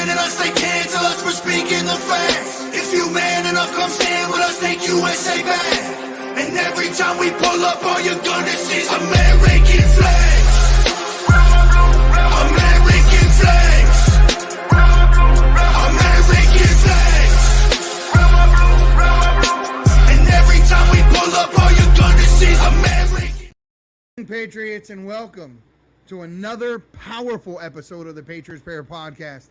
abandoning us, they cancel us for speaking the facts. If you man enough, come stand with us, take USA back. And every time we pull up, all you're gonna see is American flags. American flags. American flags. And every time we pull up, all you're gonna see is American. Patriots, and welcome to another powerful episode of the Patriots Prayer Podcast.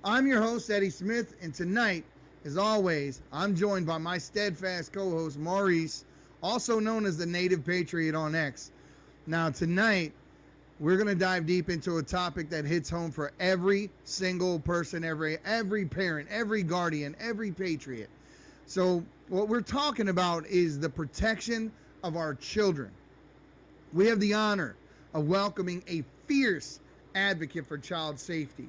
I'm your host, Eddie Smith, and tonight, as always, I'm joined by my steadfast co-host, Maurice, also known as the Native Patriot on X. Now, tonight, we're going to dive deep into a topic that hits home for every single person, every parent, every guardian, every patriot. So, what we're talking about is the protection of our children. We have the honor of welcoming a fierce advocate for child safety,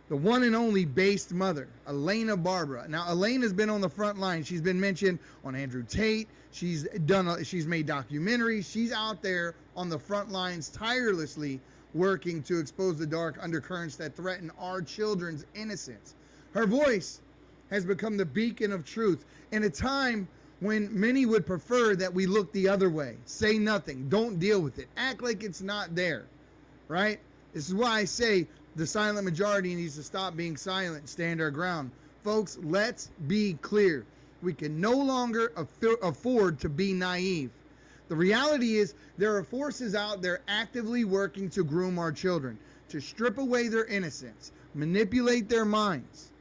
the one and only based mother, Elena Barbera. Now, Elena's been on the front line. She's been mentioned on Andrew Tate. She's made documentaries. She's out there on the front lines tirelessly working to expose the dark undercurrents that threaten our children's innocence. Her voice has become the beacon of truth in a time when many would prefer that we look the other way, say nothing, don't deal with it, act like it's not there, right? This is why I say the silent majority needs to stop being silent and stand our ground. Folks, let's be clear. We can no longer afford to be naive. The reality is there are forces out there actively working to groom our children, to strip away their innocence, manipulate their minds.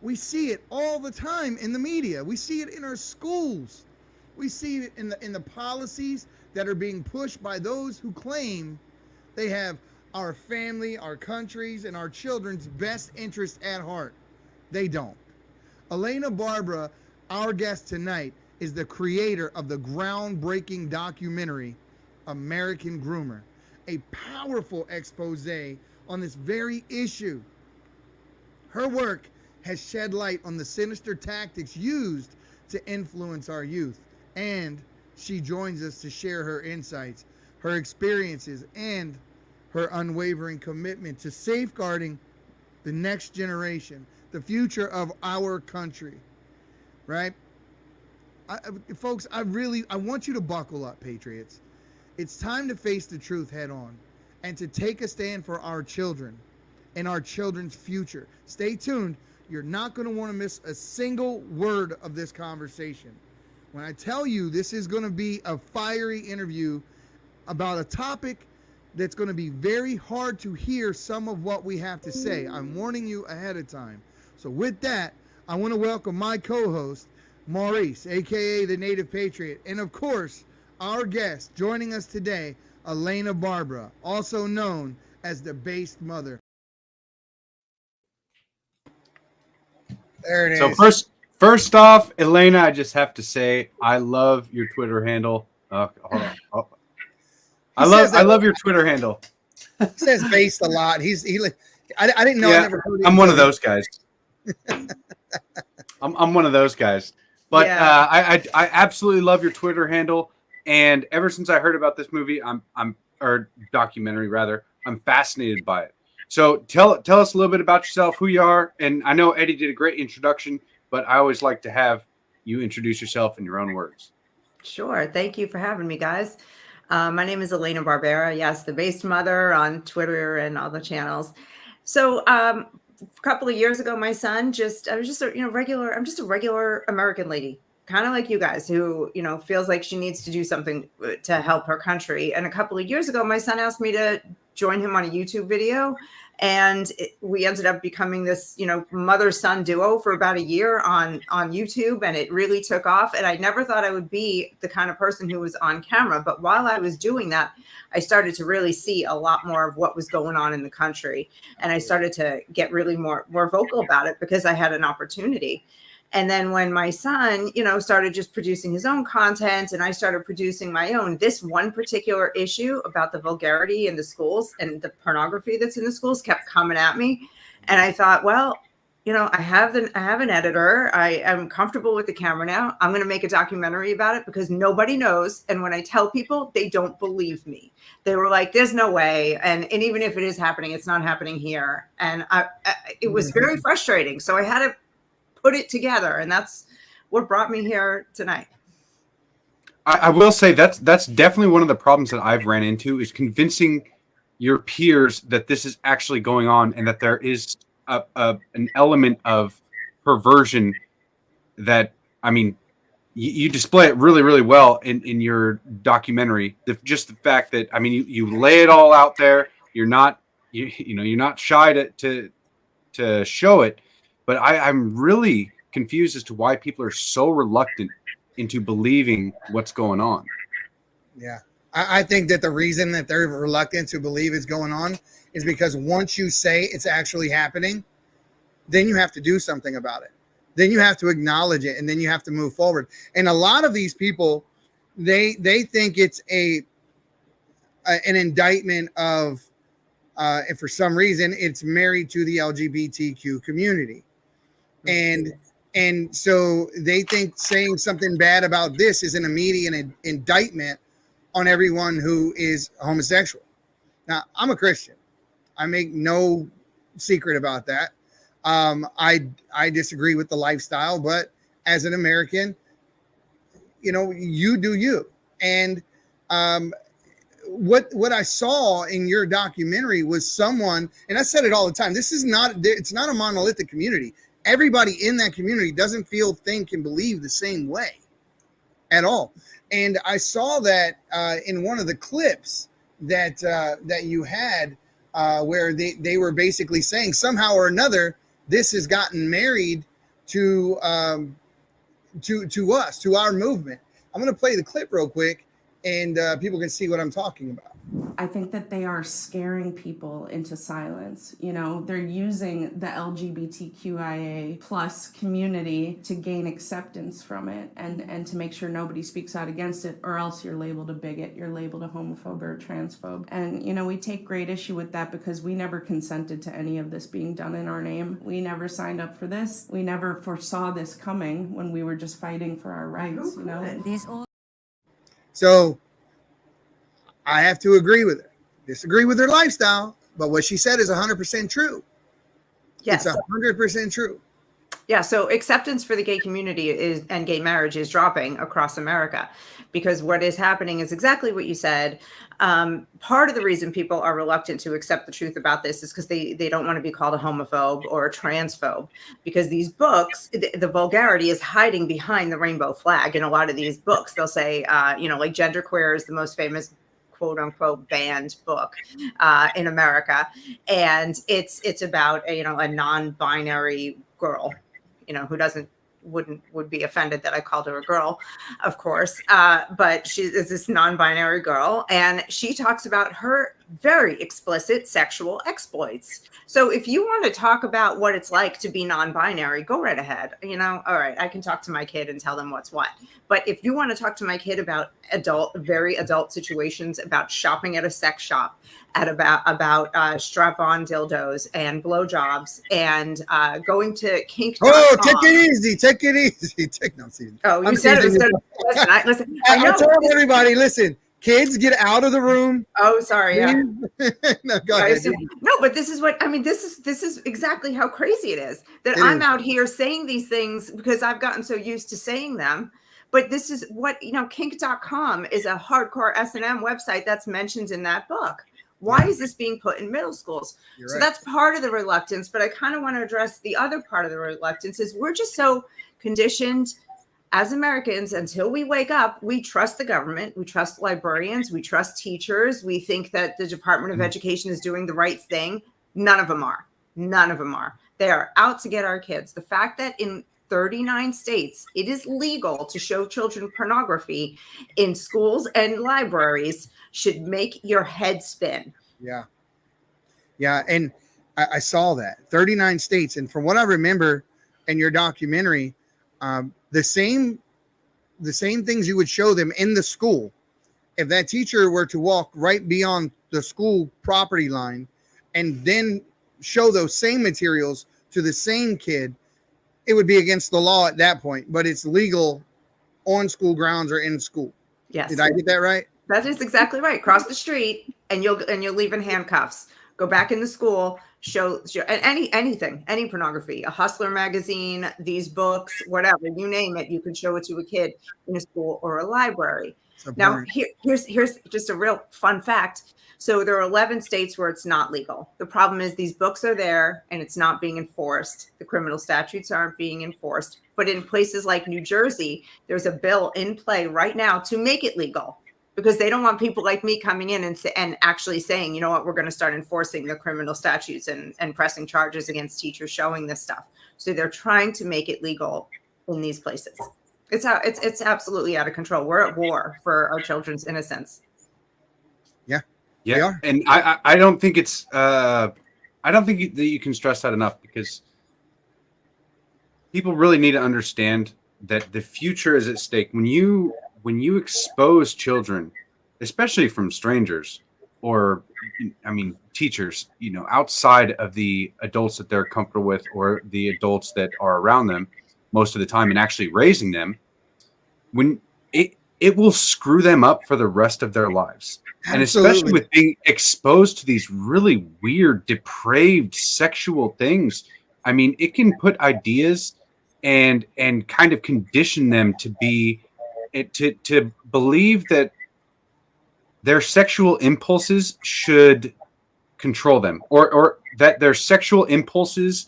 We see it all the time in the media. We see it in our schools. We see it in the policies that are being pushed by those who claim they have our family, our country's, and our children's best interest at heart. They don't. Elena Barbera, our guest tonight, is the creator of the groundbreaking documentary, American Groomer, a powerful expose on this very issue. Her work has shed light on the sinister tactics used to influence our youth, and she joins us to share her insights, her experiences, and her unwavering commitment to safeguarding the next generation, the future of our country, right? Folks, I want you to buckle up, Patriots. It's time to face the truth head on and to take a stand for our children and our children's future. Stay tuned. You're not going to want to miss a single word of this conversation. When I tell you this is going to be a fiery interview about a topic that's going to be very hard to hear some of what we have to say. I'm warning you ahead of time. So with that, I want to welcome my co-host, Maurice, aka the Native Patriot, and of course, our guest joining us today, Elena Barbera, also known as the Based Mother. There it is. So first off, Elena, I just have to say I love your Twitter handle. Hold on. I love your Twitter handle. He says based a lot. I didn't know. Yeah, I never heard I'm one of those guys. I'm one of those guys. But yeah. I absolutely love your Twitter handle. And ever since I heard about this movie, or documentary rather, I'm fascinated by it. So tell us a little bit about yourself, who you are. And I know Eddie did a great introduction, but I always like to have you introduce yourself in your own words. Sure. Thank you for having me, guys. My name is Elena Barbera. Yes, the Based Mother on Twitter and all the channels. So a couple of years ago, my son I'm just a regular American lady, kind of like you guys, who, feels like she needs to do something to help her country. And a couple of years ago, my son asked me to join him on a YouTube video. And we ended up becoming this, mother-son duo for about a year on YouTube, and it really took off. And I never thought I would be the kind of person who was on camera. But while I was doing that, I started to really see a lot more of what was going on in the country. And I started to get really more vocal about it because I had an opportunity. And then when my son, started just producing his own content and I started producing my own, this one particular issue about the vulgarity in the schools and the pornography that's in the schools kept coming at me. And I thought, well, I have an editor. I am comfortable with the camera now. I'm going to make a documentary about it because nobody knows. And when I tell people, they don't believe me. They were like, there's no way. And even if it is happening, it's not happening here. And it was very frustrating. So I had to put it together. And that's what brought me here tonight. I will say that's definitely one of the problems that I've ran into is convincing your peers that this is actually going on and that there is an element of perversion that, I mean, you display it really, really well in your documentary. Just the fact that, I mean, you lay it all out there. You're not, you're not shy to show it. But I'm really confused as to why people are so reluctant into believing what's going on. Yeah. I think that the reason that they're reluctant to believe it's going on is because once you say it's actually happening, then you have to do something about it. Then you have to acknowledge it, and then you have to move forward. And a lot of these people, they think it's an indictment of, and for some reason, it's married to the LGBTQ community. And so they think saying something bad about this is an immediate indictment on everyone who is homosexual. Now, I'm a Christian. I make no secret about that. I disagree with the lifestyle, but as an American, you do you. And what I saw in your documentary was someone, and I said it all the time, it's not a monolithic community. Everybody in that community doesn't feel, think, and believe the same way at all. And I saw that in one of the clips that you had where they were basically saying somehow or another this has gotten married to us, to our movement. I'm going to play the clip real quick, and people can see what I'm talking about. I think that they are scaring people into silence. They're using the LGBTQIA plus community to gain acceptance from it and to make sure nobody speaks out against it, or else you're labeled a bigot, you're labeled a homophobe or a transphobe. And, we take great issue with that because we never consented to any of this being done in our name. We never signed up for this. We never foresaw this coming when we were just fighting for our rights, So I have to agree with her. Disagree with her lifestyle, but what she said is 100% true. Yes. It's 100% true. Yeah, so acceptance for the gay community and gay marriage is dropping across America because what is happening is exactly what you said. Part of the reason people are reluctant to accept the truth about this is because they don't want to be called a homophobe or a transphobe, because these books, the vulgarity is hiding behind the rainbow flag. In a lot of these books, they'll say, like Genderqueer is the most famous quote unquote banned book in America. And it's about, a non-binary girl, who would be offended that I called her a girl, of course. But she is this non-binary girl, and she talks about her very explicit sexual exploits. So if you want to talk about what it's like to be non-binary, go right ahead. All right, I can talk to my kid and tell them what's what. But if you want to talk to my kid about very adult situations, about shopping at a sex shop, about strap-on dildos and blowjobs and going to kink.com. Oh, take it easy. Oh, you said it. Listen, I told everybody, listen, kids, get out of the room. Oh, sorry. Yeah. No, go ahead. No, but this is this is exactly how crazy it is that I'm out here saying these things because I've gotten so used to saying them. But this is what, kink.com is a hardcore S&M website that's mentioned in that book. Why is this being put in middle schools? So that's part of the reluctance, but I kind of want to address the other part of the reluctance is we're just so conditioned as Americans until we wake up. We trust the government. We trust librarians. We trust teachers. We think that the Department of Education is doing the right thing. None of them are. None of them are. They are out to get our kids. The fact that in 39 states, it is legal to show children pornography in schools and libraries should make your head spin. Yeah. Yeah. And I saw that 39 states. And from what I remember in your documentary, the same things you would show them in the school. If that teacher were to walk right beyond the school property line and then show those same materials to the same kid, it would be against the law at that point, but it's legal on school grounds or in school. Yes. Did I get that right? That is exactly right. Cross the street and you'll leave in handcuffs. Go back in the school, show anything, any pornography, a Hustler magazine, these books, whatever, you name it, you can show it to a kid in a school or a library. Now, here's just a real fun fact. So there are 11 states where it's not legal. The problem is these books are there and it's not being enforced. The criminal statutes aren't being enforced. But in places like New Jersey, there's a bill in play right now to make it legal, because they don't want people like me coming in and actually saying, you know what, we're going to start enforcing the criminal statutes and pressing charges against teachers showing this stuff. So they're trying to make it legal in these places. It's absolutely out of control. We're at war for our children's innocence. Yeah. And I don't think it's I don't think that you can stress that enough, because people really need to understand that the future is at stake. When you expose children, especially from strangers or, I mean, teachers, you know, outside of the adults that they're comfortable with or the adults that are around them most of the time and actually raising them, when it will screw them up for the rest of their lives. And especially with being exposed to these really weird, depraved sexual things. I mean, it can put ideas and kind of condition them to be to believe that their sexual impulses should control them, or that their sexual impulses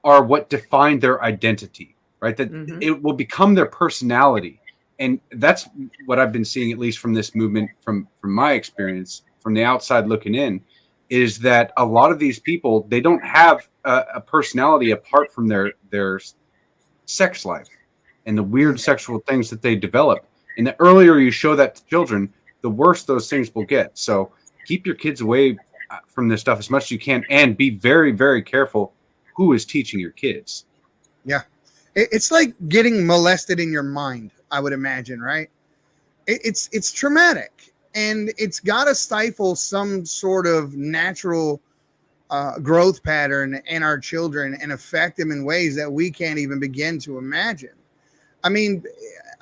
are what define their identity, right? That it will become their personality. And that's what I've been seeing, at least from this movement, from my experience, from the outside looking in, is that a lot of these people, they don't have a personality apart from their sex life and the weird sexual things that they develop. And the earlier you show that to children, the worse those things will get. So keep your kids away from this stuff as much as you can, and be very, very careful who is teaching your kids. Yeah. It's like getting molested in your mind, I would imagine, right? It's traumatic, and it's got to stifle some sort of natural growth pattern in our children and affect them in ways that we can't even begin to imagine. I mean,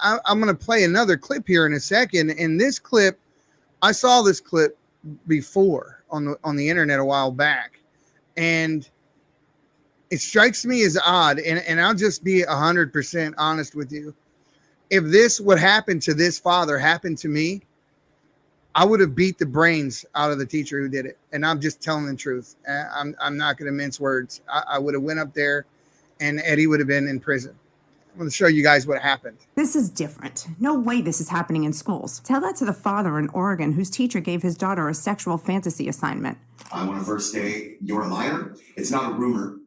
I'm going to play another clip here in a second. And this clip, I saw this clip before on the internet a while back, and it strikes me as odd. And I'll just be 100% honest with you. If this would happen to this father happened to me, I would have beat the brains out of the teacher who did it. And I'm just telling the truth. I'm not going to mince words. I would have went up there and Eddie would have been in prison. I'm going to show you guys what happened. This is different. No way this is happening in schools. Tell that to the father in Oregon whose teacher gave his daughter a sexual fantasy assignment. I want to first say you're a liar. It's not a rumor.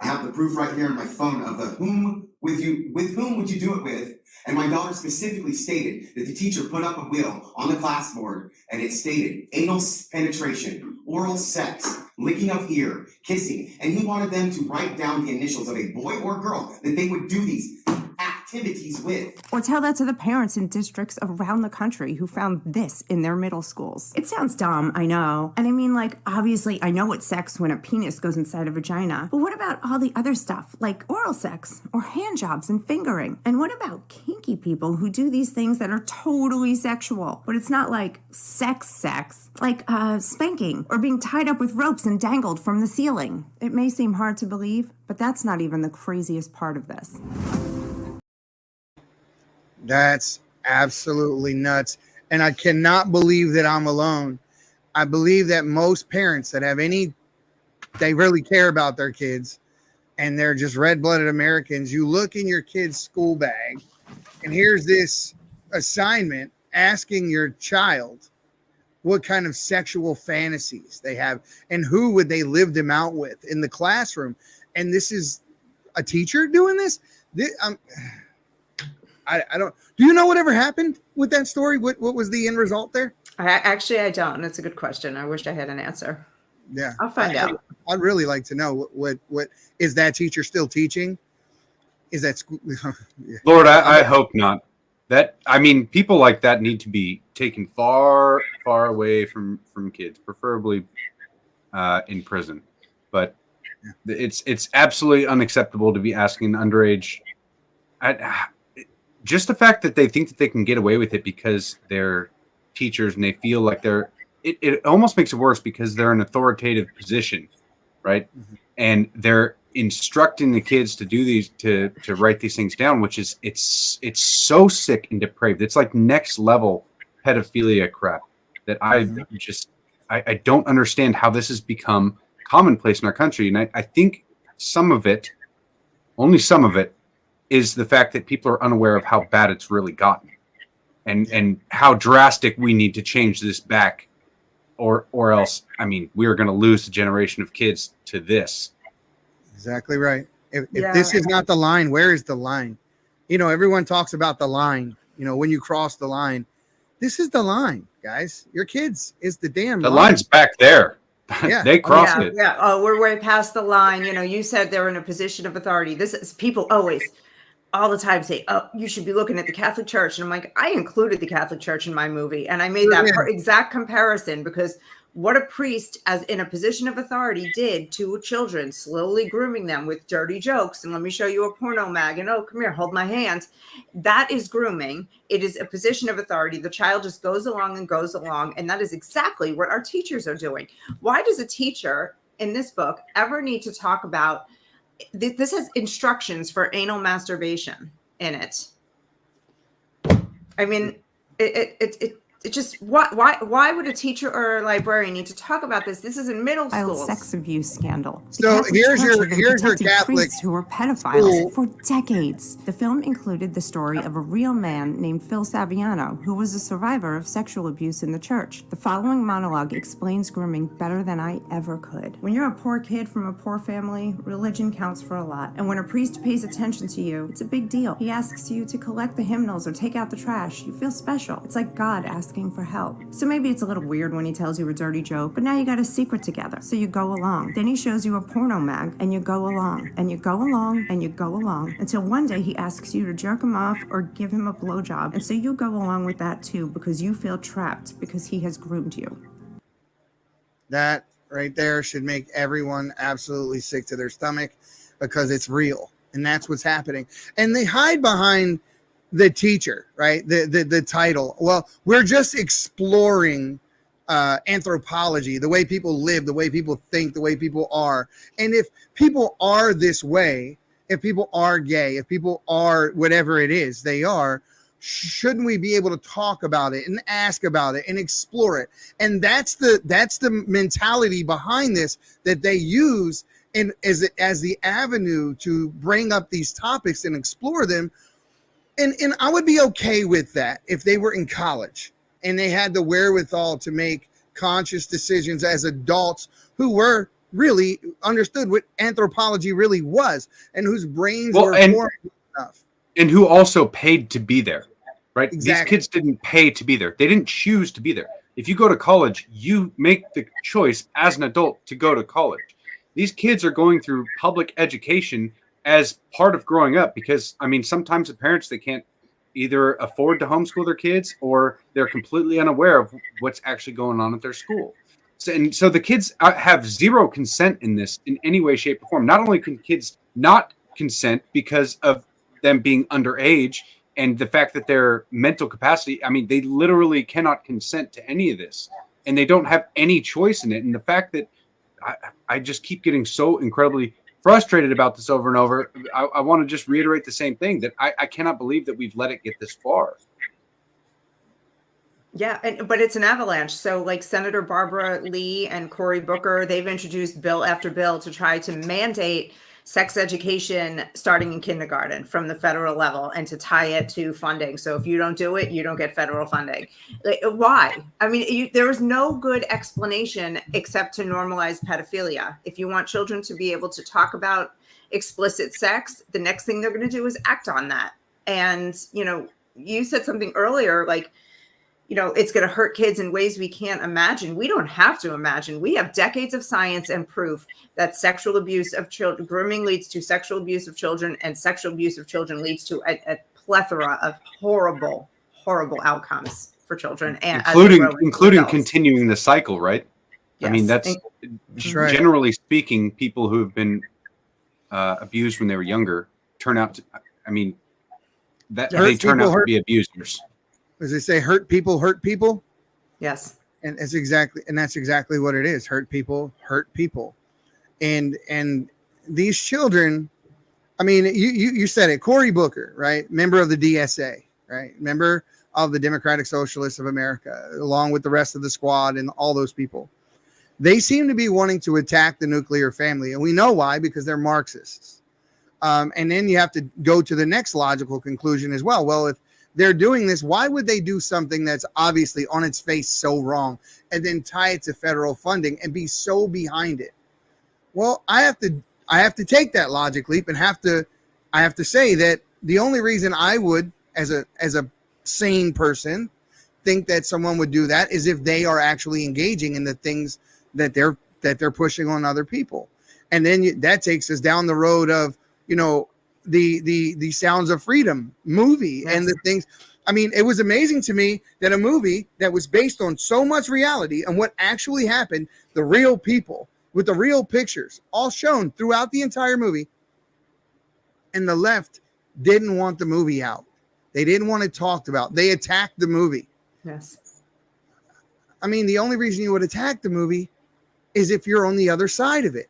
I have the proof right here on my phone of with whom would you do it with? And my daughter specifically stated that the teacher put up a wheel on the classboard and it stated anal penetration, oral sex, licking of ear, kissing, and he wanted them to write down the initials of a boy or girl that they would do these activities with. Or tell that to the parents in districts around the country who found this in their middle schools. It sounds dumb, I know. And I mean, like, obviously, I know it's sex when a penis goes inside a vagina. But what about all the other stuff, like oral sex or hand jobs and fingering? And what about kinky people who do these things that are totally sexual, but it's not like sex, like spanking or being tied up with ropes and dangled from the ceiling? It may seem hard to believe, but that's not even the craziest part of this. That's absolutely nuts. And I cannot believe that I'm alone. I believe that most parents that have they really care about their kids and they're just red-blooded Americans, you look in your kid's school bag and here's this assignment asking your child what kind of sexual fantasies they have and who would they live them out with in the classroom. And this is a teacher doing this? I don't. Do you know whatever happened with that story? What was the end result there? I don't. That's a good question. I wish I had an answer. Yeah, I'll find out. I'd really like to know what is that teacher still teaching? Is that school? Yeah. Lord, I hope not. People like that need to be taken far, far away from kids, preferably in prison. But It's absolutely unacceptable to be asking underage. Just the fact that they think that they can get away with it because they're teachers and they feel like it almost makes it worse because they're in an authoritative position, right? And they're instructing the kids to do these to write these things down, which is it's so sick and depraved. It's like next level pedophilia crap that I don't understand how this has become commonplace in our country. And I think some of it, only some of it, is the fact that people are unaware of how bad it's really gotten and how drastic we need to change this back or else, I mean, we are going to lose a generation of kids to this. Exactly right. If this is not the line, where is the line? Everyone talks about the line, when you cross the line. This is the line, guys. Your kids is the damn The line. line's back there. Yeah. They crossed it. Yeah. Oh, we're way past the line. You said they're in a position of authority. This is people always all the time say, oh, you should be looking at the Catholic Church. And I'm like, I included the Catholic Church in my movie. And I made that exact comparison because what a priest as in a position of authority did to children, slowly grooming them with dirty jokes. And let me show you a porno mag. And oh, come here, hold my hand. That is grooming. It is a position of authority. The child just goes along. And that is exactly what our teachers are doing. Why does a teacher in this book ever need to talk about this? Has instructions for anal masturbation in it. I mean, it just why would a teacher or a librarian need to talk about this? This is in middle school. Sex abuse scandal. So here's your Catholic who were pedophiles for decades. The film included the story of a real man named Phil Saviano, who was a survivor of sexual abuse in the church. The following monologue explains grooming better than I ever could. When you're a poor kid from a poor family, religion counts for a lot. And when a priest pays attention to you, it's a big deal. He asks you to collect the hymnals or take out the trash. You feel special. It's like God asking for help. So maybe it's a little weird when he tells you a dirty joke, but now you got a secret together, so you go along. Then he shows you a porno mag, and you go along, and you go along, and you go along, until one day he asks you to jerk him off or give him a blowjob, and so you go along with that too, because you feel trapped, because he has groomed you. That right there should make everyone absolutely sick to their stomach, because it's real, and that's what's happening. And they hide behind the teacher, right? The title. Well, we're just exploring anthropology, the way people live, the way people think, the way people are. And if people are this way, if people are gay, if people are whatever it is they are, shouldn't we be able to talk about it and ask about it and explore it? And that's the mentality behind this that they use in as the avenue to bring up these topics and explore them. And I would be okay with that if they were in college and they had the wherewithal to make conscious decisions as adults who were really understood what anthropology really was and whose brains were formed enough. And who also paid to be there, right? Exactly. These kids didn't pay to be there. They didn't choose to be there. If you go to college, you make the choice as an adult to go to college. These kids are going through public education as part of growing up, because I mean, sometimes the parents, they can't either afford to homeschool their kids or they're completely unaware of what's actually going on at their school. So the kids have zero consent in this in any way, shape, or form. Not only can kids not consent because of them being underage and the fact that their mental capacity, I mean, they literally cannot consent to any of this and they don't have any choice in it. And the fact that I just keep getting so incredibly frustrated about this over and over. I want to just reiterate the same thing, that I cannot believe that we've let it get this far. Yeah, but it's an avalanche. So like Senator Barbara Lee and Cory Booker, they've introduced bill after bill to try to mandate sex education starting in kindergarten from the federal level and to tie it to funding. So if you don't do it, you don't get federal funding. Like, why? I mean, there is no good explanation except to normalize pedophilia. If you want children to be able to talk about explicit sex, the next thing they're going to do is act on that. And, you said something earlier, like, it's going to hurt kids in ways we can't imagine. We don't have to imagine. We have decades of science and proof that sexual abuse of children, grooming leads to sexual abuse of children, and sexual abuse of children leads to a plethora of horrible, horrible outcomes for children, and including continuing the cycle, right? I mean, Yes. that's right. generally speaking, people who have been abused when they were younger turn out to, I mean, that Hurt they turn people out to hurt. be abusers. As they say, hurt people hurt people. Yes. And that's exactly what it is. Hurt people hurt people. And these children, I mean, you said it, Cory Booker, right? Member of the DSA, right? Member of the Democratic Socialists of America, along with the rest of the squad and all those people. They seem to be wanting to attack the nuclear family. And we know why, because they're Marxists. And then you have to go to the next logical conclusion as well. Well, if they're doing this, why would they do something that's obviously on its face so wrong and then tie it to federal funding and be so behind it? Well, I have to take that logic leap and I have to say that the only reason I would, as a sane person, think that someone would do that is if they are actually engaging in the things that they're pushing on other people. And then that takes us down the road of, the Sounds of Freedom movie. Yes. And the things. I mean, it was amazing to me that a movie that was based on so much reality and what actually happened, the real people with the real pictures all shown throughout the entire movie, and the left didn't want the movie out. They didn't want it talked about. They attacked the movie. Yes. I mean, the only reason you would attack the movie is if you're on the other side of it.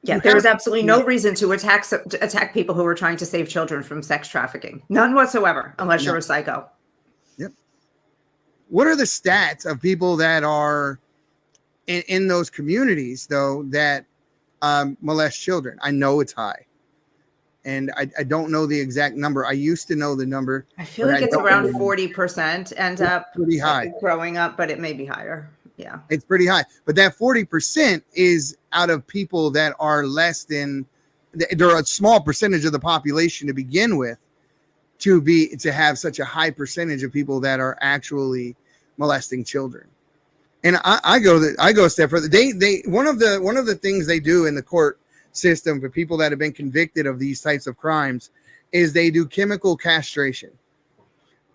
Yeah, there is absolutely no reason to attack people who are trying to save children from sex trafficking. None whatsoever, unless you're a psycho. Yep. What are the stats of people that are in those communities, though, that molest children? I know it's high. And I don't know the exact number. I used to know the number. I feel like it's around 40% end up pretty high growing up, but it may be higher. Yeah. It's pretty high. But that 40% is out of people that are less than, they're a small percentage of the population to begin with, to have such a high percentage of people that are actually molesting children. And I go a step further. They one of the things they do in the court system for people that have been convicted of these types of crimes is they do chemical castration.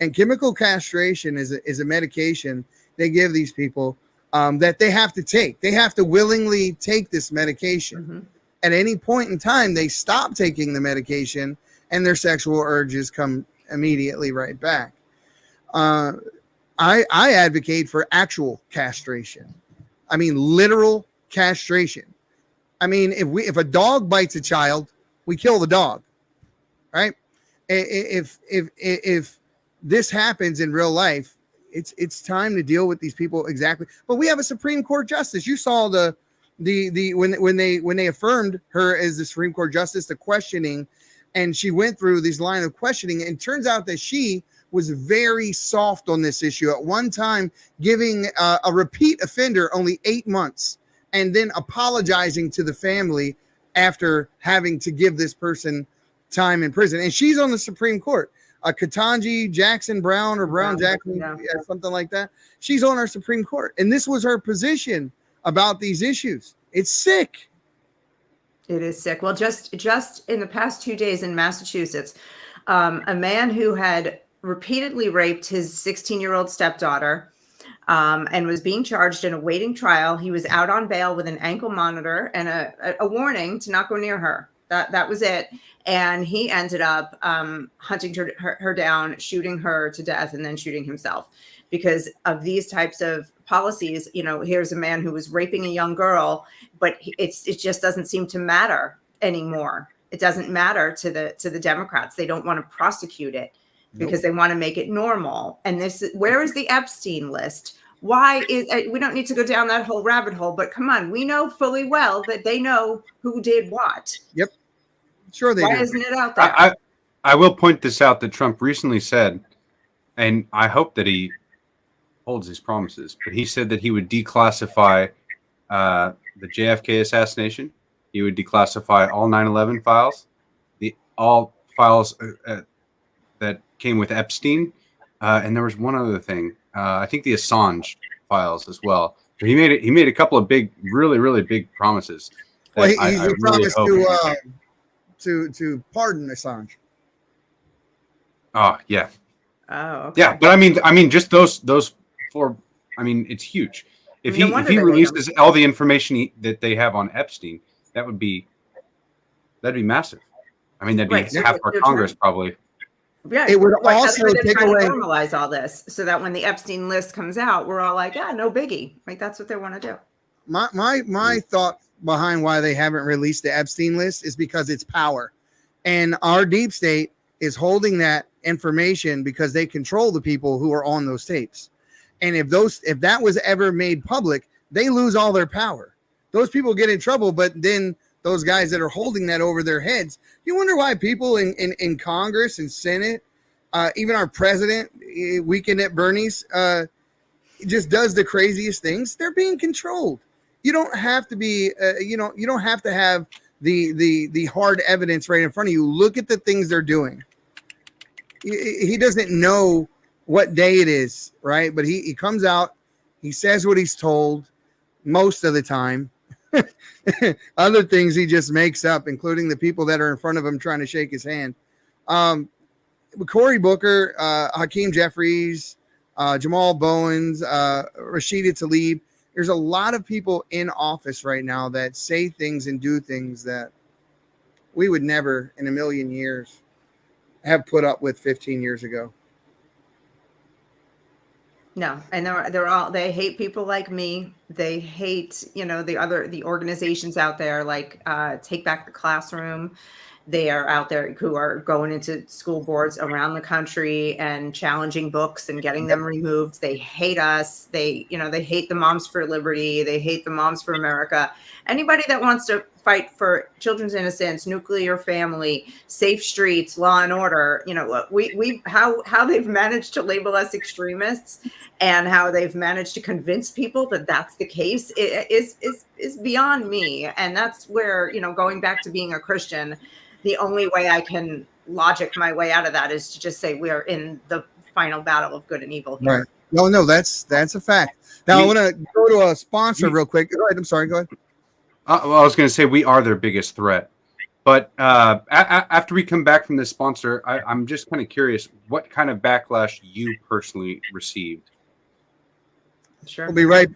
And chemical castration is a medication they give these people that they have to take. They have to willingly take this medication. Mm-hmm. At any point in time, they stop taking the medication and their sexual urges come immediately right back. I advocate for actual castration. I mean, literal castration. I mean, if a dog bites a child, we kill the dog, right? If this happens in real life, it's time to deal with these people exactly. But we have a Supreme Court justice. You saw when they affirmed her as the Supreme Court justice, the questioning, and she went through this line of questioning, and it turns out that she was very soft on this issue. At one time, giving a repeat offender only 8 months, and then apologizing to the family after having to give this person time in prison. And she's on the Supreme Court. Ketanji Jackson Brown, or Brown Jackson, yeah, something like that. She's on our Supreme Court. And this was her position about these issues. It's sick. It is sick. Well, just in the past 2 days in Massachusetts, a man who had repeatedly raped his 16-year-old stepdaughter and was being charged and awaiting trial. He was out on bail with an ankle monitor and a warning to not go near her. That was it. And he ended up hunting her down, shooting her to death, and then shooting himself because of these types of policies. Here's a man who was raping a young girl, but it just doesn't seem to matter anymore. It doesn't matter to the Democrats. They don't want to prosecute it because they want to make it normal. And where is the Epstein list? Why we don't need to go down that whole rabbit hole, but come on, we know fully well that they know who did what. Yep. Sure they do. Why isn't it out there? I will point this out that Trump recently said, and I hope that he holds his promises, but he said that he would declassify the JFK assassination. He would declassify all 9/11 files, all files that came with Epstein, and there was one other thing. I think the Assange files as well. So he made a couple of big, really, really big promises. Well, he promised to pardon Assange. Oh yeah. Oh okay. Yeah, but I mean, just those four. I mean, it's huge. If No he wonder they hate him. releases all the information that they have on Epstein, that'd be massive. I mean, that'd be Right, so half it's our your Congress turn. probably. Yeah, It would like, that's also why they're take trying away. to normalize all this, so that when the Epstein list comes out, we're all like, yeah, no biggie. Like that's what they want to do. My thought behind why they haven't released the Epstein list is because it's power, and our deep state is holding that information because they control the people who are on those tapes. And if that was ever made public, they lose all their power. Those people get in trouble, but then those guys that are holding that over their heads, you wonder why people in Congress and Senate, even our president, Weekend at Bernie's, just does the craziest things. They're being controlled. You don't have to be, you don't have to have the hard evidence right in front of you. Look at the things they're doing. He doesn't know what day it is, right? But he comes out, he says what he's told most of the time. Other things he just makes up, including the people that are in front of him trying to shake his hand. Cory Booker, Hakeem Jeffries, Jamal Bowens, Rashida Tlaib. There's a lot of people in office right now that say things and do things that we would never in a million years have put up with 15 years ago. No, and they hate people like me. They hate, the organizations out there like Take Back the Classroom. They are out there who are going into school boards around the country and challenging books and getting them removed. They hate us. They hate the Moms for Liberty. They hate the Moms for America. Anybody that wants to fight for children's innocence, nuclear family, safe streets, law and order, how they've managed to label us extremists and how they've managed to convince people that that's the case is beyond me. And that's where, going back to being a Christian, the only way I can logic my way out of that is to just say we are in the final battle of good and evil here. Right. No, that's a fact. Now I want to go to a sponsor real quick. Go ahead. I'm sorry. Go ahead. Well, I was going to say we are their biggest threat. But after we come back from this sponsor, I'm just kind of curious what kind of backlash you personally received. Sure.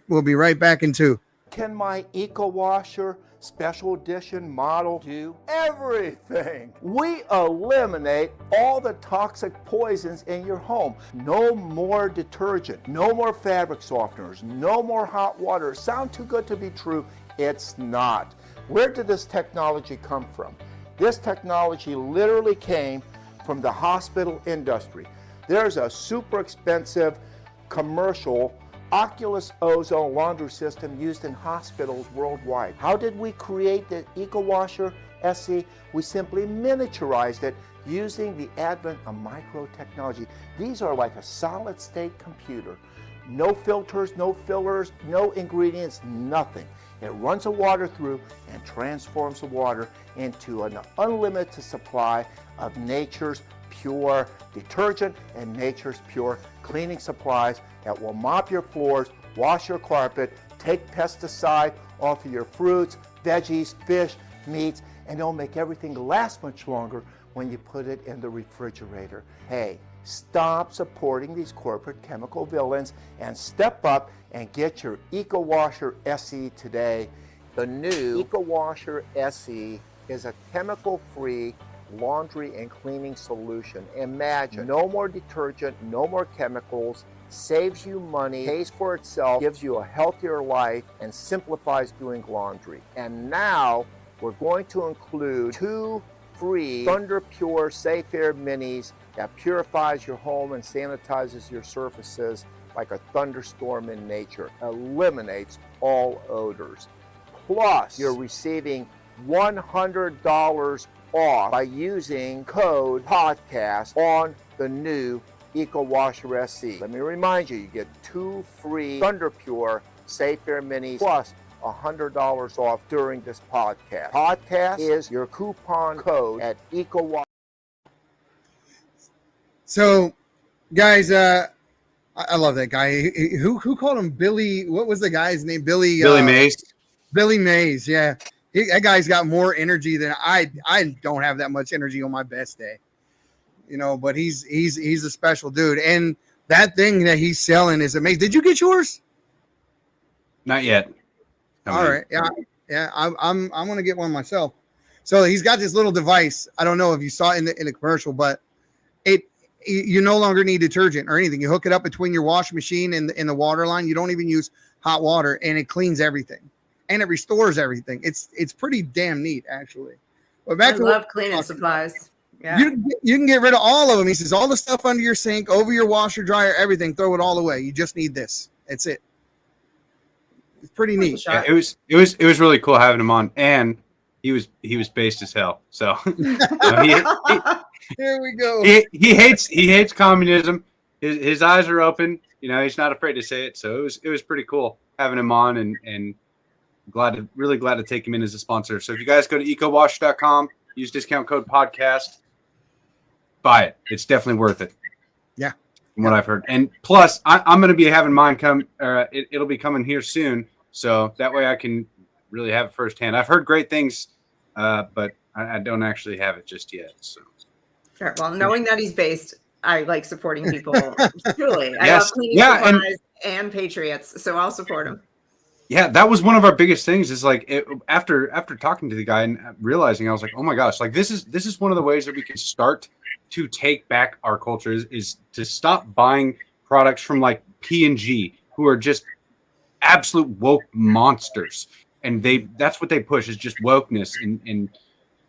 We'll be right back in 2. Can my Eco Washer special edition model do everything? We eliminate all the toxic poisons in your home. No more detergent, no more fabric softeners, no more hot water. Sound too good to be true? It's not. Where did this technology come from? This technology literally came from the hospital industry. There's a super expensive commercial Oculus ozone laundry system used in hospitals worldwide. How did we create the Eco Washer SE? We simply miniaturized it using the advent of micro technology. These are like a solid state computer. No filters, no fillers, no ingredients, nothing. It runs the water through and transforms the water into an unlimited supply of nature's pure detergent and nature's pure cleaning supplies that will mop your floors, wash your carpet, take pesticide off of your fruits, veggies, fish, meats, and it'll make everything last much longer when you put it in the refrigerator. Hey, stop supporting these corporate chemical villains and step up and get your Eco Washer SE today. The new Eco Washer SE is a chemical-free laundry and cleaning solution. Imagine, no more detergent, no more chemicals, saves you money, pays for itself, gives you a healthier life, and simplifies doing laundry. And now we're going to include 2 free Thunder Pure Safe Air Minis that purifies your home and sanitizes your surfaces like a thunderstorm in nature, eliminates all odors. Plus, you're receiving $100 off by using code podcast on the new Eco Washer SE. Let me remind you, you get 2 free Thunder Pure Safe Air Minis plus $100 off during this podcast. Podcast is your coupon code at Eco Washer. So, guys, I love that guy. Who called him Billy? What was the guy's name? Billy Mays. Billy Mays. Yeah, that guy's got more energy than I don't have that much energy on my best day. But he's a special dude, and that thing that he's selling is amazing. Did you get yours? Not yet. All right. Yeah. I'm gonna get one myself. So he's got this little device. I don't know if you saw it in the commercial, but you no longer need detergent or anything. You hook it up between your washing machine and the water line. You don't even use hot water, and it cleans everything and it restores everything. It's pretty damn neat, actually. But back I to love cleaning supplies. Yeah. You can get rid of all of them. He says all the stuff under your sink, over your washer, dryer, everything. Throw it all away. You just need this. That's it. It's pretty neat. Yeah, it was really cool having him on, and he was based as hell. So Here we go. He hates communism. His eyes are open. He's not afraid to say it. So it was pretty cool having him on, and really glad to take him in as a sponsor. So if you guys go to ecowash.com, use discount code podcast, buy it. It's definitely worth it. Yeah. From what I've heard. And plus, I'm going to be having mine come. It'll be coming here soon. So that way I can really have it firsthand. I've heard great things, but I don't actually have it just yet. So. Sure. Well, knowing that he's based, I like supporting people. Truly. I Yes. love cleaning supplies and Patriots, so I'll support him. Yeah, that was one of our biggest things. Is like after talking to the guy and realizing, I was like, oh my gosh, like this is one of the ways that we can start to take back our culture is to stop buying products from like P&G, who are just absolute woke monsters, and that's what they push is just wokeness. And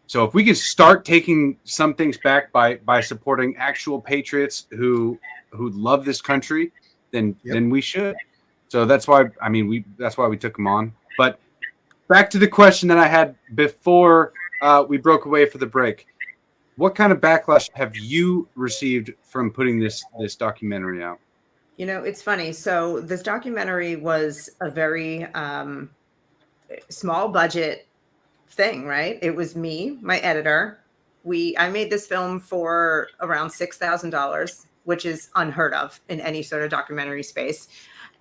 so if we can start taking some things back by supporting actual patriots who love this country, then we should. So that's why we took him on. But back to the question that I had before we broke away for the break. What kind of backlash have you received from putting this documentary out? It's funny. So this documentary was a very small budget thing, right? It was me, my editor. I made this film for around $6,000, which is unheard of in any sort of documentary space.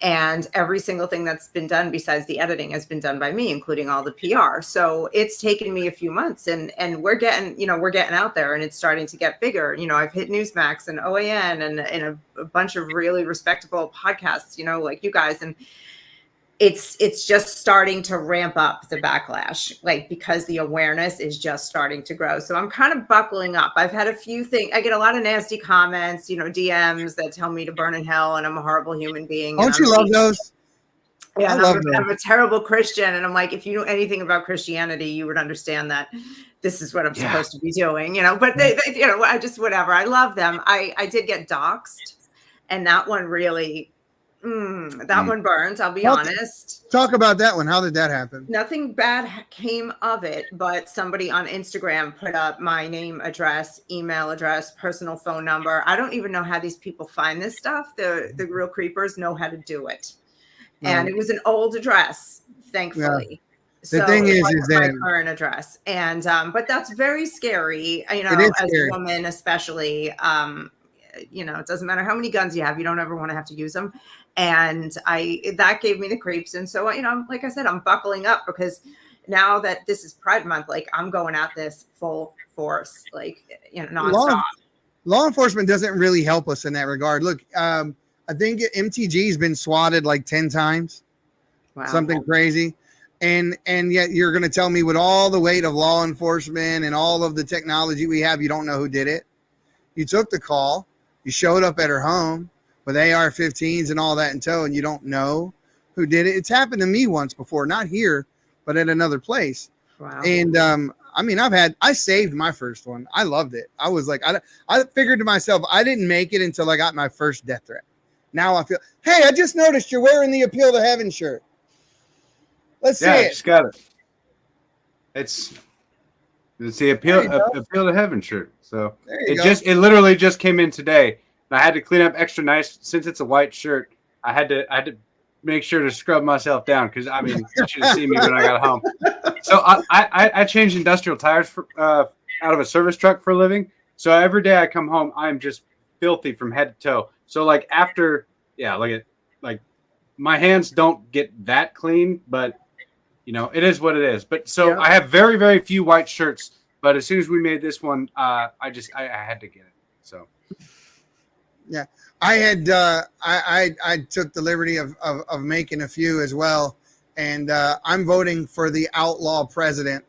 And every single thing that's been done besides the editing has been done by me, including all the PR. So it's taken me a few months, and we're getting out there, and it's starting to get bigger. I've hit Newsmax and OAN and a bunch of really respectable podcasts, like you guys. And it's just starting to ramp up the backlash, like, because the awareness is just starting to grow. So I'm kind of buckling up. I've had a few things. I get a lot of nasty comments, DMs that tell me to burn in hell and I'm a horrible human being. Don't you love those? Yeah, I'm a terrible Christian. And I'm like, if you know anything about Christianity, you would understand that this is what I'm supposed to be doing, but they I just, whatever. I love them. I did get doxxed, and that one really, one burns. I'll be honest. Talk about that one. How did that happen? Nothing bad came of it, but somebody on Instagram put up my name, address, email address, personal phone number. I don't even know how these people find this stuff. The real creepers know how to do it. And it was an old address, thankfully. Yeah. The thing is my current address. And but that's very scary, as a woman, especially. It doesn't matter how many guns you have, you don't ever want to have to use them. And that gave me the creeps. And so, like I said, I'm buckling up, because now that this is Pride Month, like, I'm going at this full force, like, nonstop. Law enforcement doesn't really help us in that regard. Look, I think MTG has been swatted like 10 times, something crazy. And yet you're going to tell me, with all the weight of law enforcement and all of the technology we have, you don't know who did it. You took the call. You showed up at her home with AR-15s and all that in tow, and you don't know who did it. It's happened to me once before, not here, but at another place. Wow. And I saved my first one. I loved it. I was like, I figured to myself, I didn't make it until I got my first death threat. Now I feel, hey, I just noticed you're wearing the Appeal to Heaven shirt. Let's see it. I just got it. It's the Appeal to Heaven shirt. So it literally just came in today. And I had to clean up extra nice since it's a white shirt. I had to make sure to scrub myself down, because you should have seen me when I got home. So I change industrial tires out of a service truck for a living. So every day I come home, I'm just filthy from head to toe. So like my hands don't get that clean, but it is what it is. But so I have very, very few white shirts. But as soon as we made this one, I had to get it. So, yeah, I had I took the liberty of making a few as well, and I'm voting for the outlaw president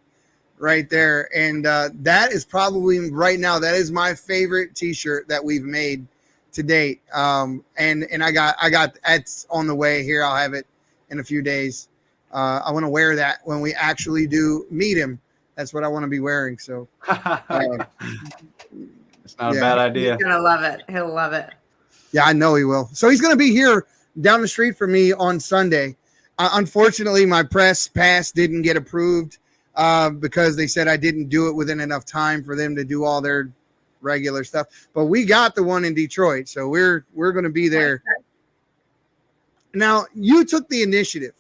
right there. And that is probably right now, that is my favorite t-shirt that we've made to date. And I got that's on the way here. I'll have it in a few days. I want to wear that when we actually do meet him. That's what I want to be wearing. So it's not a bad idea. He's gonna love it. He'll love it. Yeah, I know he will. So he's going to be here down the street from me on Sunday. Unfortunately, my press pass didn't get approved because they said I didn't do it within enough time for them to do all their regular stuff. But we got the one in Detroit, so we're going to be there. Now, you took the initiative,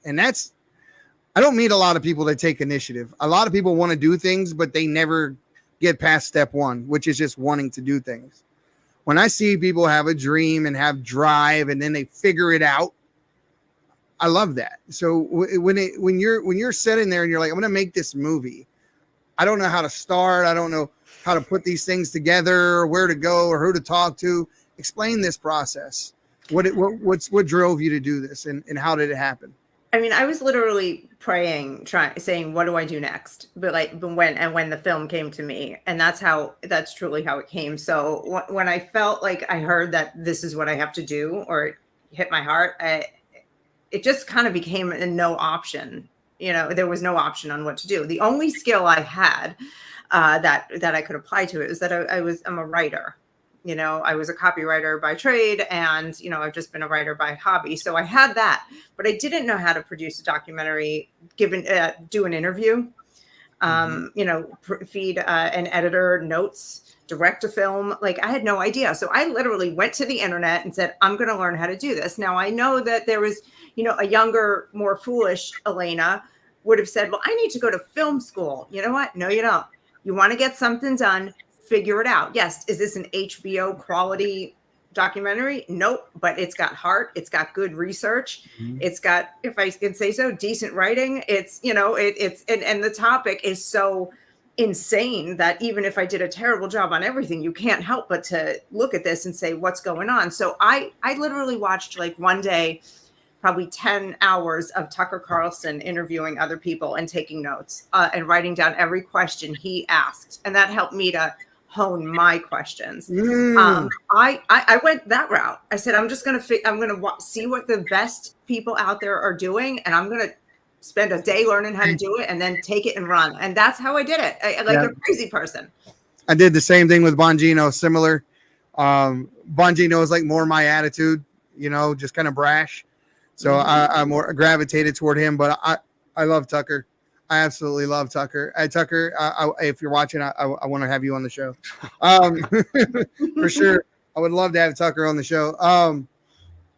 and that's – I don't meet a lot of people that take initiative. A lot of people want to do things, but they never get past step one, which is just wanting to do things. When I see people have a dream and have drive and then they figure it out, I love that. So when you're sitting there and you're like, I'm going to make this movie, I don't know how to start. I don't know how to put these things together, or where to go, or who to talk to. Explain this process. What drove you to do this, and how did it happen? I mean, I was literally praying, saying, what do I do next? But when the film came to me, and that's truly how it came. So when I felt like I heard that this is what I have to do, or it hit my heart, it just kind of became a no option. There was no option on what to do. The only skill I had that I could apply to it was that I'm a writer. I was a copywriter by trade, and, I've just been a writer by hobby. So I had that, but I didn't know how to produce a documentary, do an interview, feed an editor notes, direct a film. Like, I had no idea. So I literally went to the internet and said, I'm going to learn how to do this. Now, I know that there was, a younger, more foolish Elena would have said, well, I need to go to film school. You know what? No, you don't. You want to get something done, figure it out. Yes. Is this an HBO quality documentary? Nope. But it's got heart. It's got good research. Mm-hmm. It's got, if I can say so, decent writing. It's, and the topic is so insane that even if I did a terrible job on everything, you can't help but to look at this and say, what's going on? So I literally watched, like, one day, probably 10 hours of Tucker Carlson interviewing other people and taking notes and writing down every question he asked. And that helped me to hone my questions. I went that route. I said, I'm going to see what the best people out there are doing, and I'm going to spend a day learning how to do it and then take it and run. And that's how I did it. A crazy person. I did the same thing with Bongino, similar. Bongino is like more my attitude, just kind of brash. So I more gravitated toward him, but I love Tucker. I absolutely love Tucker. Tucker, if you're watching, I want to have you on the show. For sure. I would love to have Tucker on the show.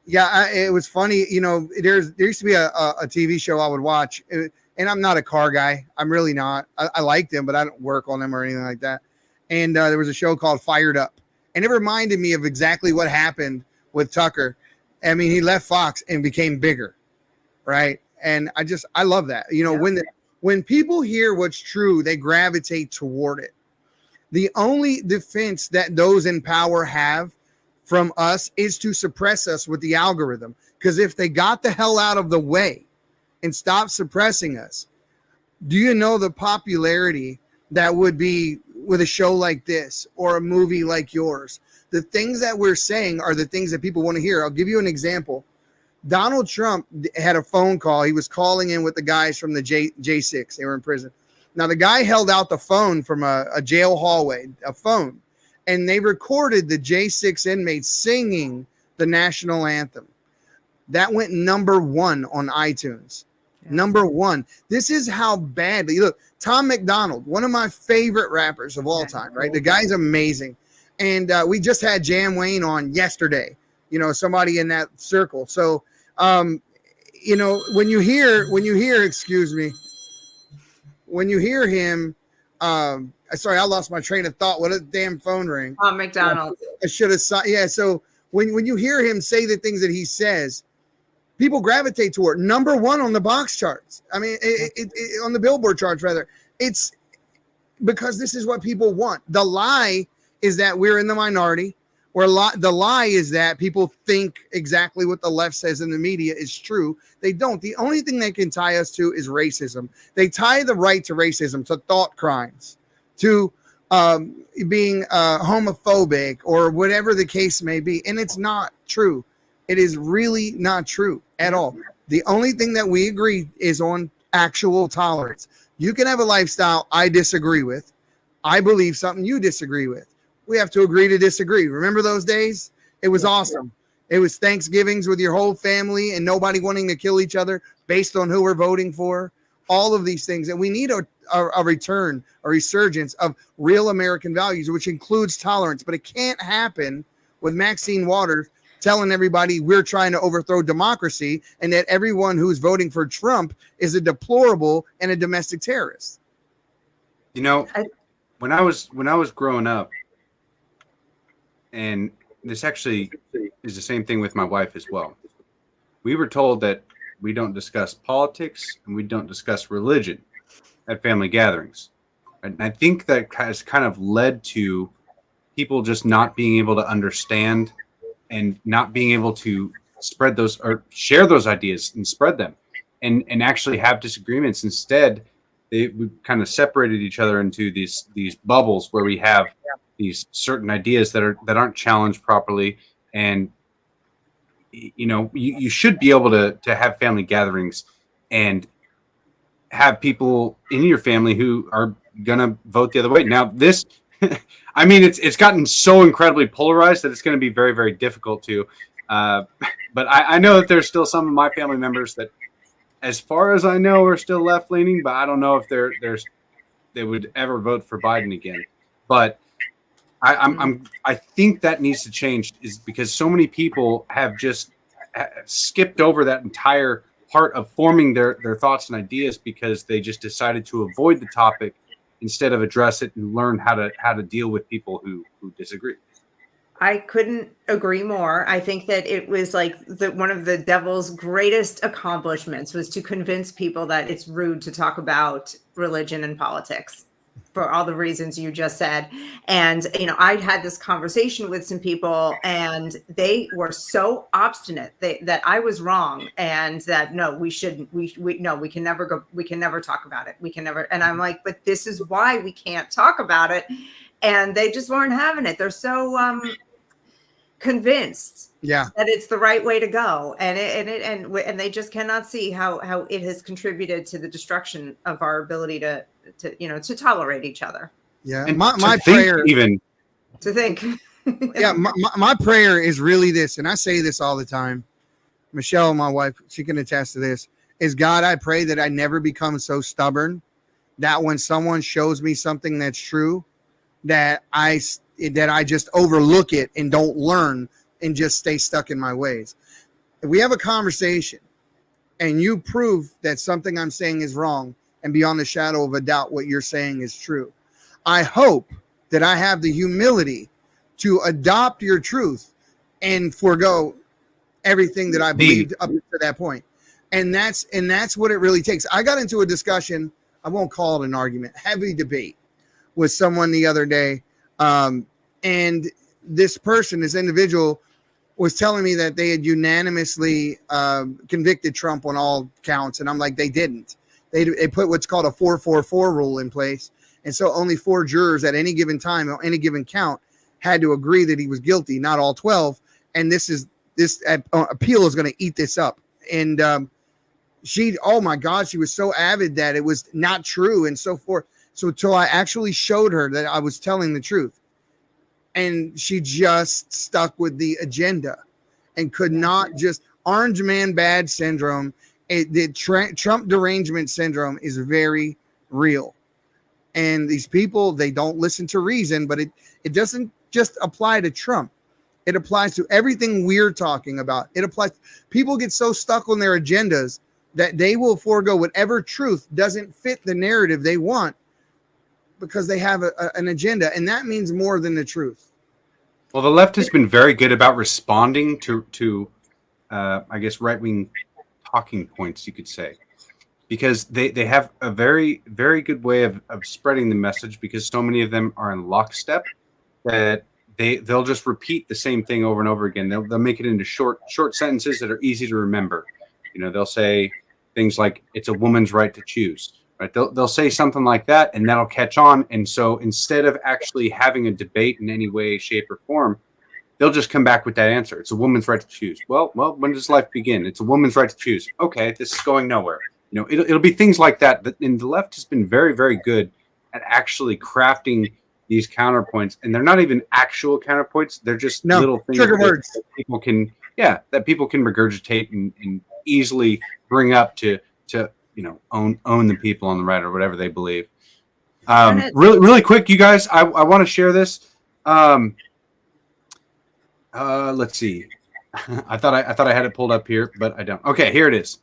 It was funny. There used to be a TV show I would watch, and I'm not a car guy. I'm really not. I liked him, but I don't work on them or anything like that. And there was a show called Fired Up, and it reminded me of exactly what happened with Tucker. I mean, he left Fox and became bigger, right? And I love that. When people hear what's true, they gravitate toward it. The only defense that those in power have from us is to suppress us with the algorithm. Because if they got the hell out of the way and stopped suppressing us, do you know the popularity that would be with a show like this or a movie like yours? The things that we're saying are the things that people want to hear. I'll give you an example. Donald Trump had a phone call. He was calling in with the guys from the J6. They were in prison. Now, the guy held out the phone from a jail hallway, a phone, and they recorded the J6 inmates singing the national anthem. That went number 1 on iTunes. Yes. Number 1. This is how badly. Look, Tom McDonald, one of my favorite rappers of all time, right? The guy's amazing. And we just had Jam Wayne on yesterday, somebody in that circle. So, when you hear him, sorry, I lost my train of thought. What a damn phone ring. McDonald. I should have saw. Yeah. So when you hear him say the things that he says, people gravitate toward. Number 1 on the box charts. I mean, on the Billboard charts, rather. It's because this is what people want. The lie is that we're in the minority. the lie is that people think exactly what the left says in the media is true. They don't. The only thing they can tie us to is racism. They tie the right to racism, to thought crimes, to being homophobic or whatever the case may be. And it's not true. It is really not true at all. The only thing that we agree is on actual tolerance. You can have a lifestyle I disagree with. I believe something you disagree with. We have to agree to disagree. Remember those days? It was awesome. It was Thanksgivings with your whole family and nobody wanting to kill each other based on who we're voting for. All of these things. And we need a return, a resurgence of real American values, which includes tolerance. But it can't happen with Maxine Waters telling everybody we're trying to overthrow democracy and that everyone who's voting for Trump is a deplorable and a domestic terrorist. You know, when I was growing up, and this actually is the same thing with my wife as well, we were told that we don't discuss politics and we don't discuss religion at family gatherings. And I think that has kind of led to people just not being able to understand and not being able to spread those or share those ideas and spread them and actually have disagreements. Instead, we kind of separated each other into these bubbles where we have these certain ideas that aren't challenged properly. And you know, you should be able to have family gatherings and have people in your family who are gonna vote the other way. Now this I mean, it's gotten so incredibly polarized that it's going to be very, very difficult to. But I know that there's still some of my family members that, as far as I know, are still left leaning. But I don't know if they would ever vote for Biden again. But I think that needs to change, is because so many people have just skipped over that entire part of forming their thoughts and ideas because they just decided to avoid the topic instead of address it and learn how to deal with people who disagree. I couldn't agree more. I think that it was like one of the devil's greatest accomplishments was to convince people that it's rude to talk about religion and politics for all the reasons you just said. And, you know, I had this conversation with some people and they were so obstinate that I was wrong and that, no, we shouldn't, we can never talk about it. We can never. And I'm like, but this is why we can't talk about it. And they just weren't having it. They're so convinced that it's the right way to go. And they just cannot see how it has contributed to the destruction of our ability to tolerate each other. Yeah. And my prayer, even to think. Yeah. My prayer is really this. And I say this all the time. Michelle, my wife, she can attest to this, is God, I pray that I never become so stubborn that when someone shows me something that's true, that I just overlook it and don't learn and just stay stuck in my ways. If we have a conversation and you prove that something I'm saying is wrong and beyond the shadow of a doubt what you're saying is true, I hope that I have the humility to adopt your truth and forego everything that I believed up to that point. And that's what it really takes. I got into a discussion, I won't call it an argument, heavy debate with someone the other day. And this individual was telling me that they had unanimously convicted Trump on all counts. And I'm like, they didn't. They put what's called a 4-4-4 rule in place. And so only 4 jurors at any given time or any given count had to agree that he was guilty, not all 12. And this appeal is going to eat this up. And oh my God, she was so avid that it was not true and so forth. So until I actually showed her that I was telling the truth, and she just stuck with the agenda and could not just orange man bad syndrome. The Trump derangement syndrome is very real. And these people, they don't listen to reason, but it doesn't just apply to Trump. It applies to everything we're talking about. People get so stuck on their agendas that they will forego whatever truth doesn't fit the narrative they want because they have an agenda. And that means more than the truth. Well, the left has been very good about responding to I guess, right-wing talking points, you could say, because they have a very, very good way of spreading the message, because so many of them are in lockstep that they'll just repeat the same thing over and over again. They'll make it into short sentences that are easy to remember. They'll say things like, it's a woman's right to choose, right? They'll say something like that, and that'll catch on. And so instead of actually having a debate in any way, shape, or form, they'll just come back with that answer. It's a woman's right to choose. Well, when does life begin? It's a woman's right to choose. Okay, this is going nowhere. It'll be things like that. And the left has been very, very good at actually crafting these counterpoints, and they're not even actual counterpoints. They're just little things trigger words that people can regurgitate and easily bring up to own the people on the right or whatever they believe. Really quick, you guys, I want to share this. Let's see. I thought I had it pulled up here, but I don't. Okay, here it is.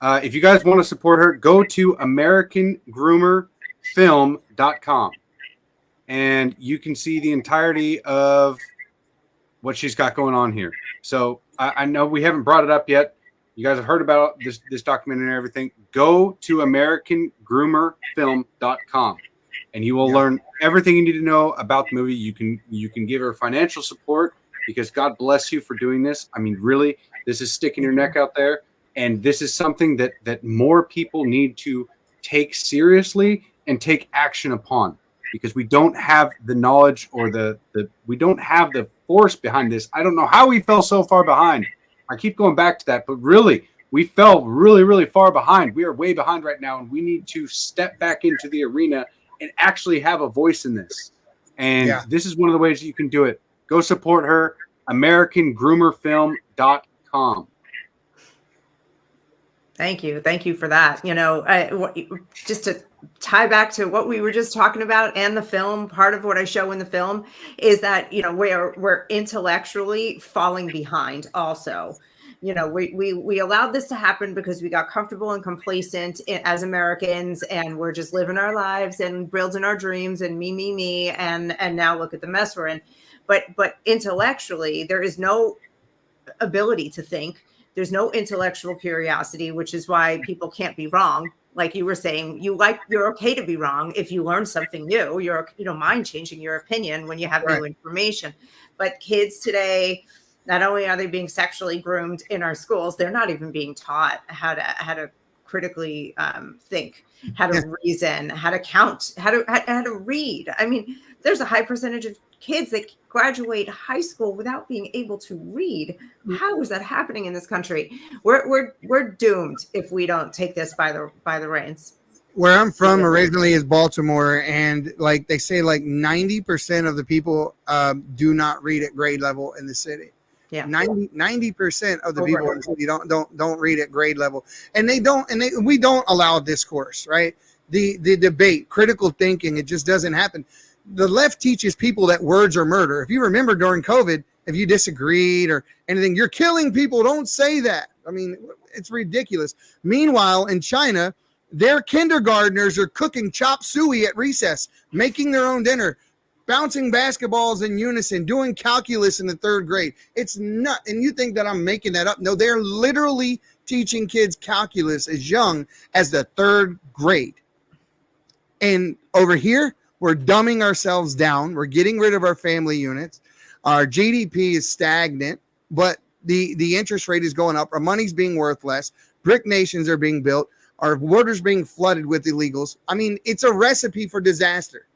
If you guys want to support her, go to AmericanGroomerFilm.com, and you can see the entirety of what she's got going on here. So I know we haven't brought it up yet. You guys have heard about this documentary and everything. Go to AmericanGroomerFilm.com, and you will learn everything you need to know about the movie. You can give her financial support, because God bless you for doing this. I mean, really, this is sticking your neck out there, and this is something that more people need to take seriously and take action upon, because we don't have the knowledge or we don't have the force behind this. I don't know how we fell so far behind. I keep going back to that, but really, we fell really, really far behind. We are way behind right now, and we need to step back into the arena and actually have a voice in this. And this is one of the ways you can do it. Go support her, AmericanGroomerFilm.com. Thank you for that. Just to tie back to what we were just talking about and the film, part of what I show in the film is that we're intellectually falling behind. Also, we allowed this to happen because we got comfortable and complacent as Americans, and we're just living our lives and building our dreams and me, and now look at the mess we're in. But intellectually, there is no ability to think. There's no intellectual curiosity, which is why people can't be wrong. Like you were saying, you're okay to be wrong if you learn something new. You don't mind changing your opinion when you have new information. But kids today, not only are they being sexually groomed in our schools, they're not even being taught how to critically think, how to reason, how to count, how to read. I mean, there's a high percentage of kids that graduate high school without being able to read. How is that happening in this country? We're doomed if we don't take this by the reins. Where I'm from originally is Baltimore, and like they say, like 90% of the people do not read at grade level in the city. Yeah, 90% of the people in the city don't read at grade level, and we don't allow discourse, right? The debate, critical thinking, it just doesn't happen. The left teaches people that words are murder. If you remember during COVID, if you disagreed or anything, you're killing people. Don't say that. I mean, it's ridiculous. Meanwhile, in China, their kindergartners are cooking chop suey at recess, making their own dinner, bouncing basketballs in unison, doing calculus in the third grade. It's not, and you think that I'm making that up. No, they're literally teaching kids calculus as young as the third grade. And over here, we're dumbing ourselves down. We're getting rid of our family units. Our GDP is stagnant, but the interest rate is going up. Our money's being worth less. Brick nations are being built. Our borders being flooded with illegals. I mean, it's a recipe for disaster.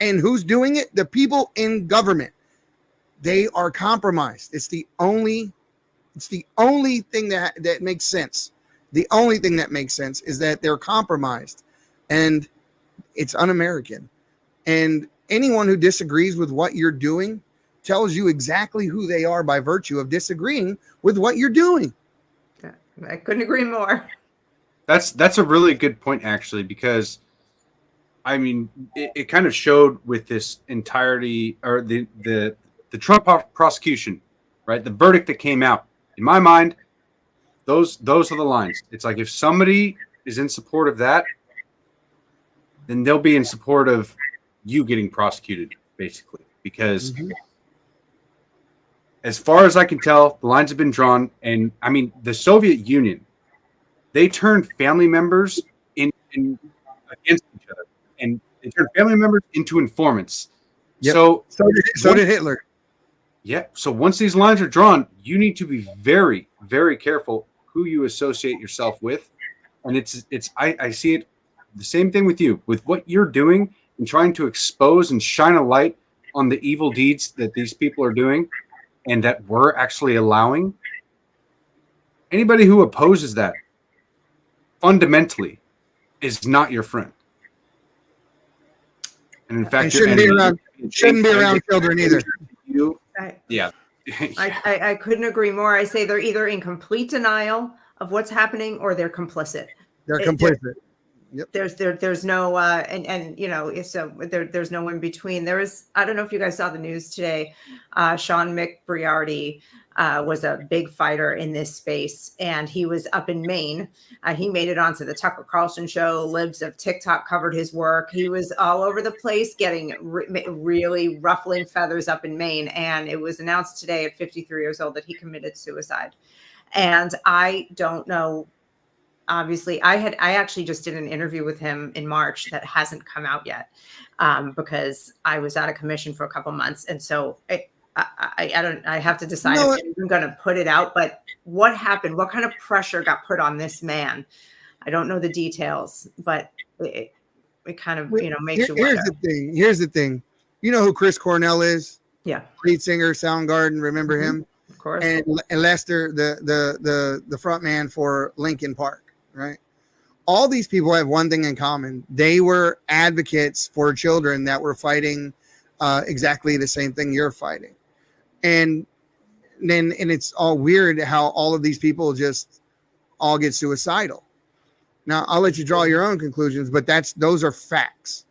And who's doing it? The people in government. They are compromised. It's the only thing that makes sense. The only thing that makes sense is that they're compromised, and it's un-American. And anyone who disagrees with what you're doing tells you exactly who they are by virtue of disagreeing with what you're doing. I couldn't agree more. That's a really good point, actually, because I mean, it kind of showed with this entirety, or the Trump prosecution, right? The verdict that came out. In my mind, those are the lines. It's like if somebody is in support of that, then they'll be in support of you getting prosecuted, basically. Because as far as I can tell, the lines have been drawn. And I mean, the Soviet Union, they turned family members in against each other. And they turned family members into informants. Yep. So So did Hitler. yeah. So once these lines are drawn, you need to be very, very careful who you associate yourself with. And I see it the same thing with you, with what you're doing and trying to expose and shine a light on the evil deeds that these people are doing and that we're actually allowing. Anybody who opposes that fundamentally is not your friend. And in fact, And shouldn't be around children either. Yeah. I couldn't agree more. I say they're either in complete denial of what's happening or they're complicit. They're complicit. Yep. There's no and you know, so there's no in between. There is, I don't know if you guys saw the news today. Sean McBriarty was a big fighter in this space, and he was up in Maine. He made it onto the Tucker Carlson show. Libs of TikTok covered his work. He was all over the place, getting really ruffling feathers up in Maine. And it was announced today at 53 years old that he committed suicide. And I don't know. Obviously, I actually just did an interview with him in March that hasn't come out yet because I was out of commission for a couple months, and so I have to decide if I'm going to put it out. But what happened? What kind of pressure got put on this man? I don't know the details, but it kind of makes you wonder. Here's the thing. You know who Chris Cornell is? Yeah, lead singer, Soundgarden. Remember him? Of course. And Lester, the front man for Linkin Park. Right. All these people have one thing in common. They were advocates for children that were fighting exactly the same thing you're fighting. And it's all weird how all of these people just all get suicidal. Now, I'll let you draw your own conclusions, but those are facts.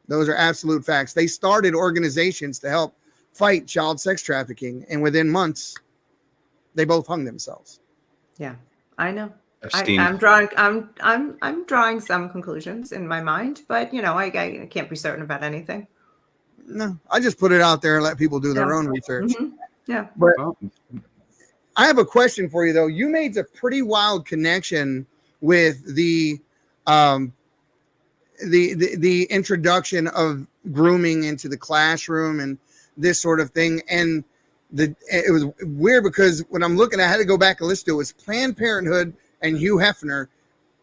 Those are absolute facts. They started organizations to help fight child sex trafficking, and within months, they both hung themselves. Yeah, I know. I'm drawing some conclusions in my mind, but I can't be certain about anything. No, I just put it out there and let people do their own research. Mm-hmm. Yeah. But I have a question for you though. You made a pretty wild connection with the introduction of grooming into the classroom and this sort of thing. And it was weird because when I'm looking, I had to go back and listen to it. It was Planned Parenthood and Hugh Hefner,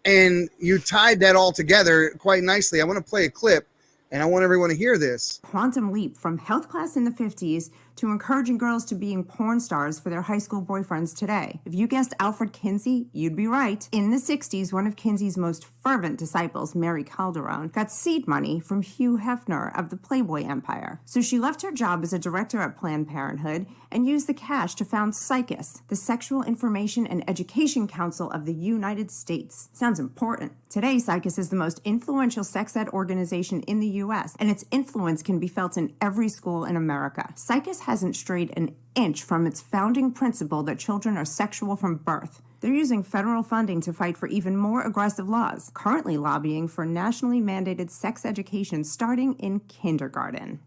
and you tied that all together quite nicely. I want to play a clip, and I want everyone to hear this. Quantum leap from health class in the 50s to encouraging girls to being porn stars for their high school boyfriends today. If you guessed Alfred Kinsey, you'd be right. In the 60s, one of Kinsey's most fervent disciples, Mary Calderon, got seed money from Hugh Hefner of the Playboy Empire. So she left her job as a director at Planned Parenthood and used the cash to found SICUS, the Sexual Information and Education Council of the United States. Sounds important. Today, SICUS is the most influential sex ed organization in the U.S., and its influence can be felt in every school in America. SICUS hasn't strayed an inch from its founding principle that children are sexual from birth. They're using federal funding to fight for even more aggressive laws, currently lobbying for nationally mandated sex education starting in kindergarten.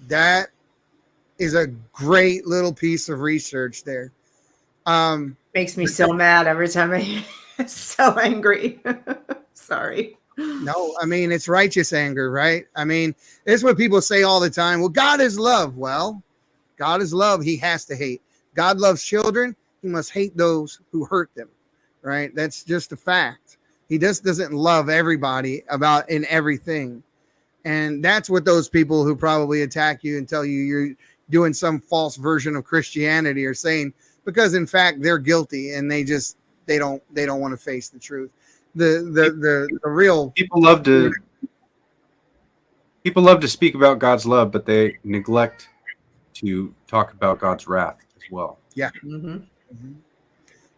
That is a great little piece of research there. Makes me so mad every time so angry. Sorry. No, I mean, it's righteous anger, right? I mean, it's what people say all the time. Well, God is love. Well, God is love. He has to hate. God loves children. He must hate those who hurt them, right? That's just a fact. He just doesn't love everybody in everything. And that's what those people who probably attack you and tell you you're doing some false version of Christianity are saying, because in fact, they're guilty and they don't want to face the truth. The real people love to speak about God's love, but they neglect to talk about God's wrath as well. Yeah. Mm-hmm. Mm-hmm.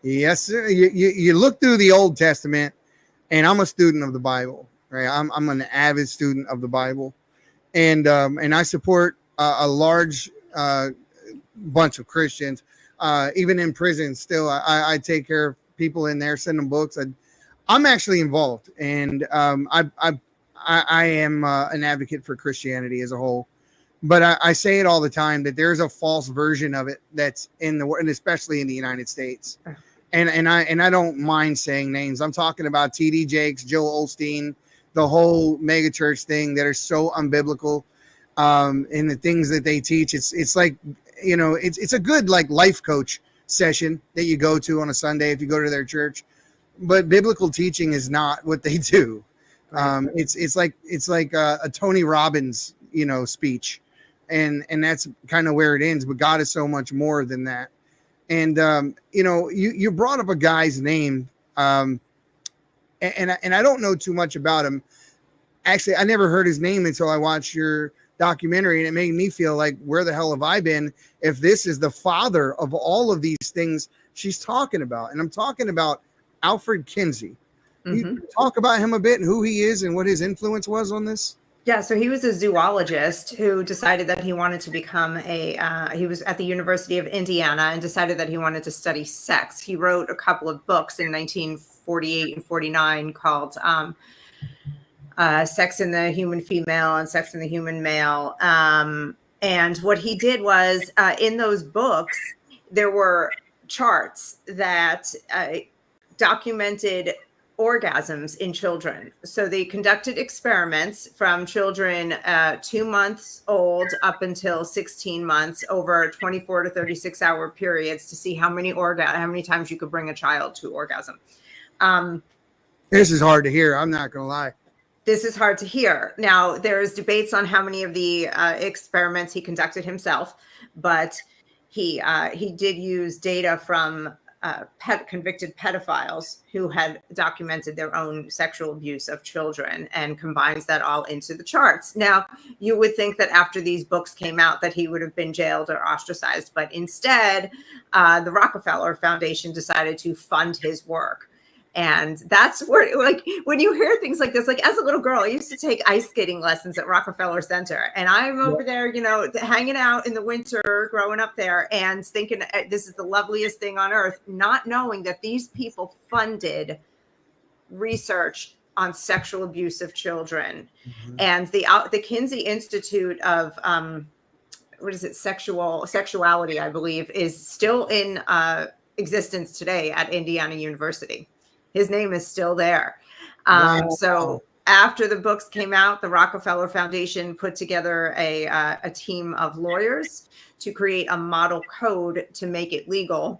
Yes, sir. You look through the Old Testament, and I'm a student of the Bible, right? I'm an avid student of the Bible, and I support a large bunch of Christians, even in prison. Still, I take care of people in there, send them books. I'm actually involved, and I am an advocate for Christianity as a whole. But I say it all the time that there's a false version of it that's in the world, and especially in the United States. And I don't mind saying names. I'm talking about T.D. Jakes, Joel Osteen, the whole megachurch thing that are so unbiblical, and the things that they teach. It's like, you know, it's a good like life coach session that you go to on a Sunday if you go to their church, but biblical teaching is not what they do. It's like a Tony Robbins, you know, speech, and that's kind of where it ends. But God is so much more than that. And you know, you brought up a guy's name, and I don't know too much about him. Actually, I never heard his name until I watched your documentary, and it made me feel like, where the hell have I been if this is the father of all of these things she's talking about? And I'm talking about Alfred Kinsey. You talk about him a bit and who he is and what his influence was on this? Yeah, so he was a zoologist who decided that he wanted to become he was at the University of Indiana and decided that he wanted to study sex. He wrote a couple of books in 1948 and 49 called Sex in the Human Female and Sex in the Human Male. And what he did was, in those books, there were charts that documented orgasms in children. So they conducted experiments from children 2 months old up until 16 months over 24 to 36 hour periods to see how many times you could bring a child to orgasm. This is hard to hear. I'm not going to lie. This is hard to hear. Now, there's debates on how many of the experiments he conducted himself, but he did use data from convicted pedophiles who had documented their own sexual abuse of children and combines that all into the charts. Now, you would think that after these books came out that he would have been jailed or ostracized, but instead, the Rockefeller Foundation decided to fund his work. And that's where, like, when you hear things like this, like as a little girl, I used to take ice skating lessons at Rockefeller Center. And I'm over there, you know, hanging out in the winter, growing up there and thinking this is the loveliest thing on earth, not knowing that these people funded research on sexual abuse of children. And the Kinsey Institute of, sexuality, I believe, is still in existence today at Indiana University. His name is still there. Wow. So after the books came out, the Rockefeller Foundation put together a team of lawyers to create a model code to make it legal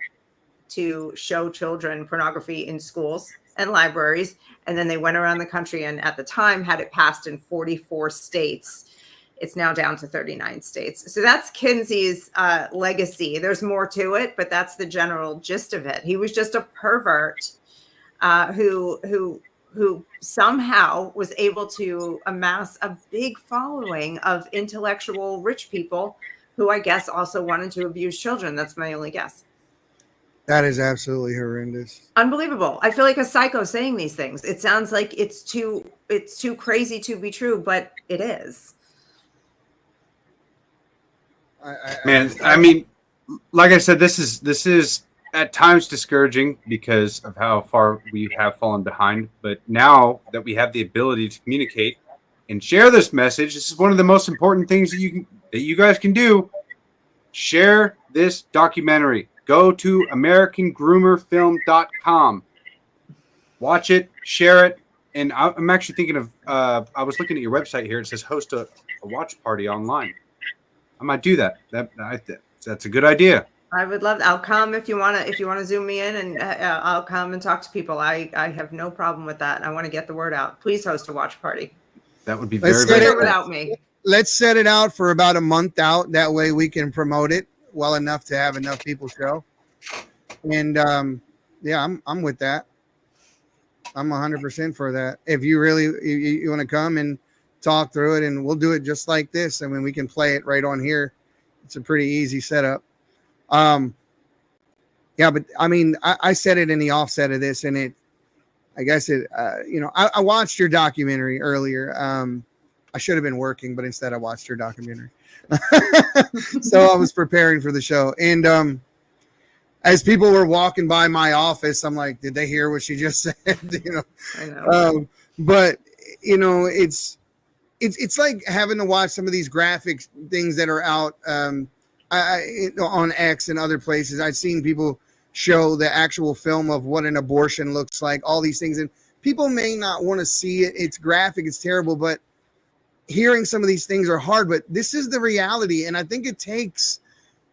to show children pornography in schools and libraries. And then they went around the country and at the time had it passed in 44 states. It's now down to 39 states. So that's Kinsey's legacy. There's more to it, but that's the general gist of it. He was just a pervert who somehow was able to amass a big following of intellectual rich people who I guess also wanted to abuse children. That's my only guess. That is absolutely horrendous. Unbelievable. I feel like a psycho saying these things. It sounds like it's too crazy to be true, but it is. I mean, like I said, this is at times discouraging because of how far we have fallen behind. But now that we have the ability to communicate and share this message, this is one of the most important things that you guys can do. Share this documentary. Go to AmericanGroomerFilm.com. Watch it, share it. And I'm actually thinking of, I was looking at your website here. It says host a watch party online. I might do that. That's a good idea. I would love. I'll come if you want to zoom me in, and I'll come and talk to people. I have no problem with that. I want to get the word out. Please host a watch party. That would be Let's very, set very it without me. Let's set it out for about a month out. That way we can promote it well enough to have enough people show. And yeah, I'm with that. I'm 100% for that. If you really you want to come and talk through it, and we'll do it just like this. I mean, we can play it right on here. It's a pretty easy setup. Yeah, but I mean, I said it in the offset of this, and I guess I watched your documentary earlier. I should have been working, but instead I watched your documentary. So I was preparing for the show. And, as people were walking by my office, I'm like, did they hear what she just said? I know. But it's like having to watch some of these graphic things that are out, on X and other places. I've seen people show the actual film of what an abortion looks like, all these things. And people may not want to see it. It's graphic, it's terrible, but hearing some of these things are hard, but this is the reality. And I think it takes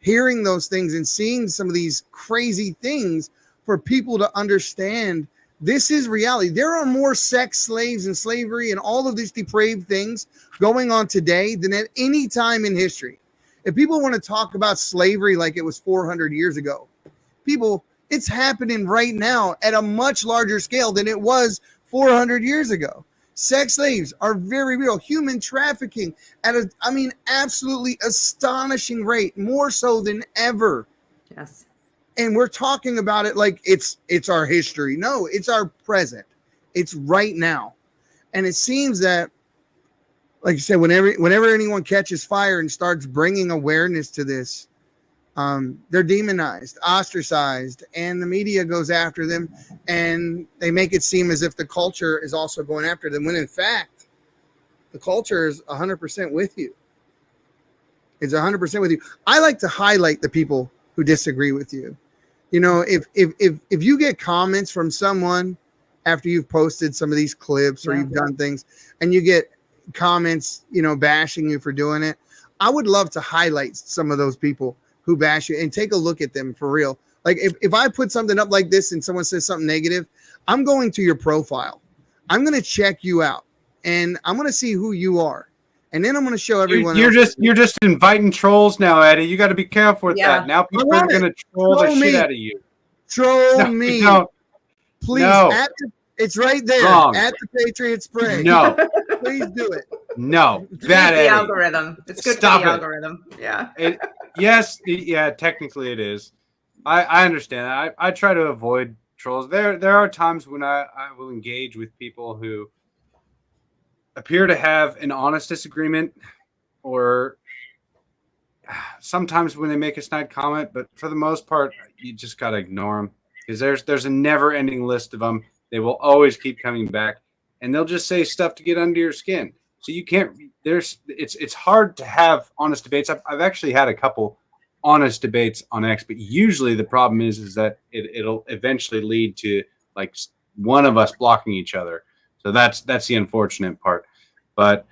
hearing those things and seeing some of these crazy things for people to understand this is reality. There are more sex slaves and slavery and all of these depraved things going on today than at any time in history. If people want to talk about slavery like it was 400 years ago, people, it's happening right now at a much larger scale than it was 400 years ago. Sex slaves are very real. Human trafficking at a, I mean, absolutely astonishing rate, more so than ever. Yes. And we're talking about it like it's our history. No, it's our present. It's right now. And it seems that, like you said, whenever anyone catches fire and starts bringing awareness to this, they're demonized, ostracized, and the media goes after them, and they make it seem as if the culture is also going after them, when in fact, the culture is 100% with you. It's 100% with you. I like to highlight the people who disagree with you. You know, if you get comments from someone after you've posted some of these clips or you've done things, and you get comments, you know, bashing you for doing it, I would love to highlight some of those people who bash you and take a look at them for real. Like if I put something up like this and someone says something negative, I'm going to your profile. I'm going to check you out and I'm going to see who you are. And then I'm going to show everyone you're else. you're just inviting trolls now, Eddie. You got to be careful with that. Now people are going to troll the shit out of you. Troll me. Please. No. It's right there. Wrong. At the Patriots Spray. No. Please do it. No. Bad Eddie. Algorithm. It's good Stop for the it. algorithm. Yeah. Yes. Yeah. Technically, it is. I understand that. I try to avoid trolls. There are times when I will engage with people who appear to have an honest disagreement, or sometimes when they make a snide comment, but for the most part, you just got to ignore them, because there's a never-ending list of them. They will always keep coming back, and they'll just say stuff to get under your skin. So you can't. It's hard to have honest debates. I've actually had a couple honest debates on X, but usually the problem is that it'll eventually lead to like one of us blocking each other. So that's the unfortunate part. But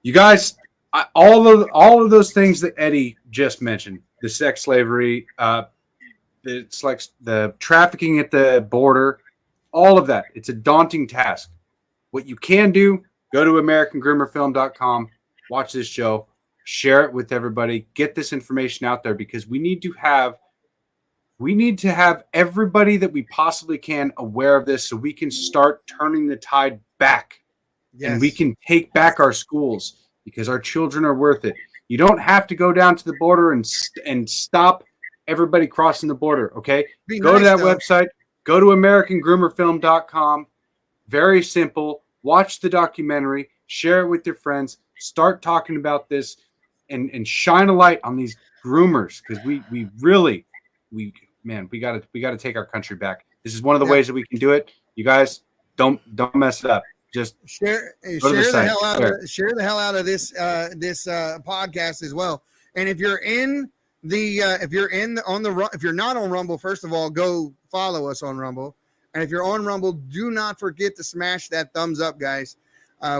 you guys, all of those things that Eddie just mentioned, the sex slavery, it's like the trafficking at the border, all of that, it's a daunting task. What you can do, go to AmericanGroomerFilm.com, watch this show, share it with everybody, get this information out there, because we need to have everybody that we possibly can aware of this, so we can start turning the tide back. Yes. And we can take back our schools, because our children are worth it. You don't have to go down to the border and stop everybody crossing the border, okay? Go to that website. Go to AmericanGroomerFilm.com. Very simple. Watch the documentary. Share it with your friends. Start talking about this and shine a light on these groomers, because we got to take our country back. This is one of the ways that we can do it. You guys, don't mess it up. Just share the hell out of this podcast as well. And if you're not on Rumble, first of all, go follow us on Rumble. And if you're on Rumble, do not forget to smash that thumbs up, guys.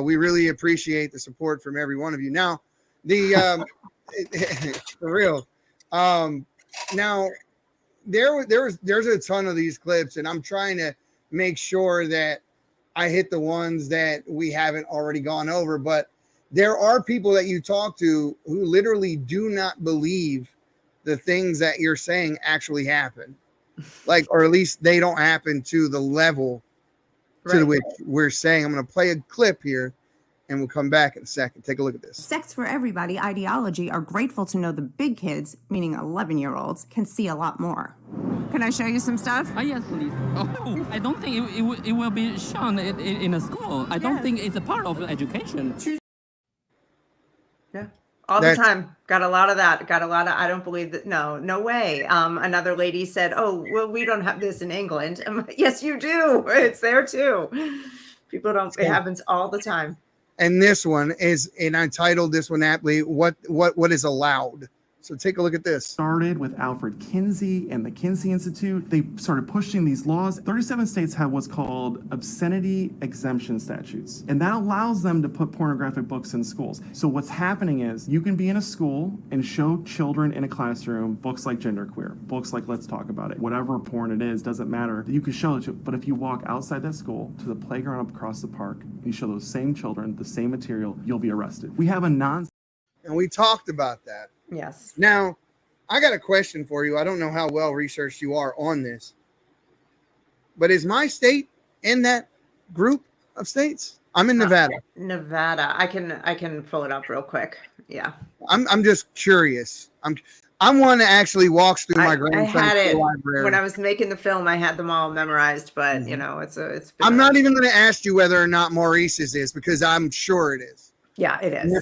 We really appreciate the support from every one of you. Now, for real. Now there's a ton of these clips, and I'm trying to make sure that I hit the ones that we haven't already gone over, but there are people that you talk to who literally do not believe the things that you're saying actually happen. Like, or at least they don't happen to the level to which we're saying. I'm going to play a clip here and we'll come back in a second. Take a look at this. Sex for Everybody ideology are grateful to know the big kids, meaning 11-year-olds, can see a lot more. Can I show you some stuff? Yes, please. Oh, I don't think it will be shown in a school. I don't think it's a part of education. Yeah. All the time. Got a lot of that. I don't believe that. No way. Another lady said, oh, well, we don't have this in England. I'm like, yes, you do. It's there too. People don't, it happens all the time. And this one is, and I titled this one aptly, what is allowed. So take a look at this. Started with Alfred Kinsey and the Kinsey Institute. They started pushing these laws. 37 states have what's called obscenity exemption statutes, and that allows them to put pornographic books in schools. So what's happening is you can be in a school and show children in a classroom books like Genderqueer, books like Let's Talk About It, whatever porn it is, doesn't matter. You can show it to them. But if you walk outside that school to the playground across the park and you show those same children the same material, you'll be arrested. We have a And we talked about that. Yes. Now, I got a question for you. I don't know how well researched you are on this, but is my state in that group of states? I'm in Nevada. Nevada. I can pull it up real quick. Yeah. I'm just curious. I'm one that actually walks through my I grandson's had it library. when I was making the film. I had them all memorized, but you know, it's. I'm not even going to ask you whether or not Maurice's is, because I'm sure it is. Yeah, it is.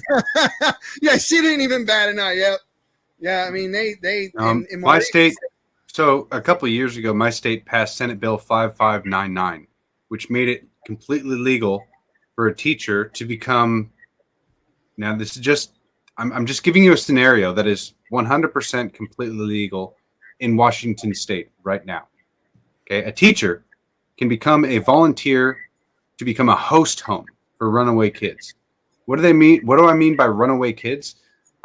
Yeah, she didn't even bat an eye. Yep. Yeah, I mean they in my state. So a couple of years ago, my state passed Senate Bill 5599, which made it completely legal for a teacher to become. Now this is just. I'm just giving you a scenario that is 100% completely legal in Washington State right now. Okay, a teacher can become a volunteer to become a host home for runaway kids. What do they mean? What do I mean by runaway kids?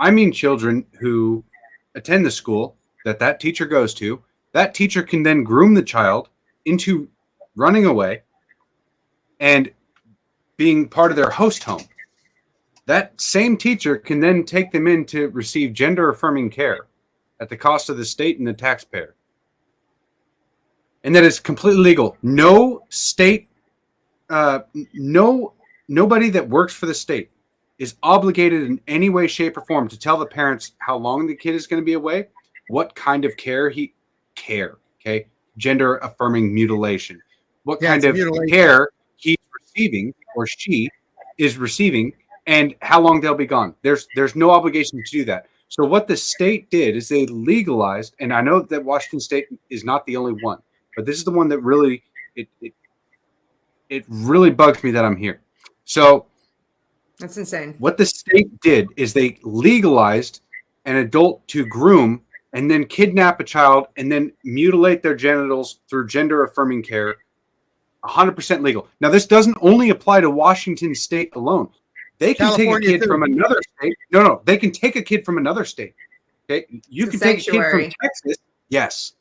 I mean children who attend the school that teacher goes to. That teacher can then groom the child into running away and being part of their host home. That same teacher can then take them in to receive gender-affirming care at the cost of the state and the taxpayer. And that is completely legal. No state, nobody that works for the state is obligated in any way, shape, or form to tell the parents how long the kid is going to be away, what kind of okay? Gender-affirming mutilation. What kind of care he's receiving or she is receiving, and how long they'll be gone. There's no obligation to do that. So what the state did is they legalized, and I know that Washington State is not the only one, but this is the one that really it really bugs me that I'm here. So that's insane. What the state did is they legalized an adult to groom and then kidnap a child and then mutilate their genitals through gender-affirming care. 100% legal. Now, this doesn't only apply to Washington State alone. They can California take a kid from another state. No, they can take a kid from another state. Okay, you can take a kid from Texas. Yes,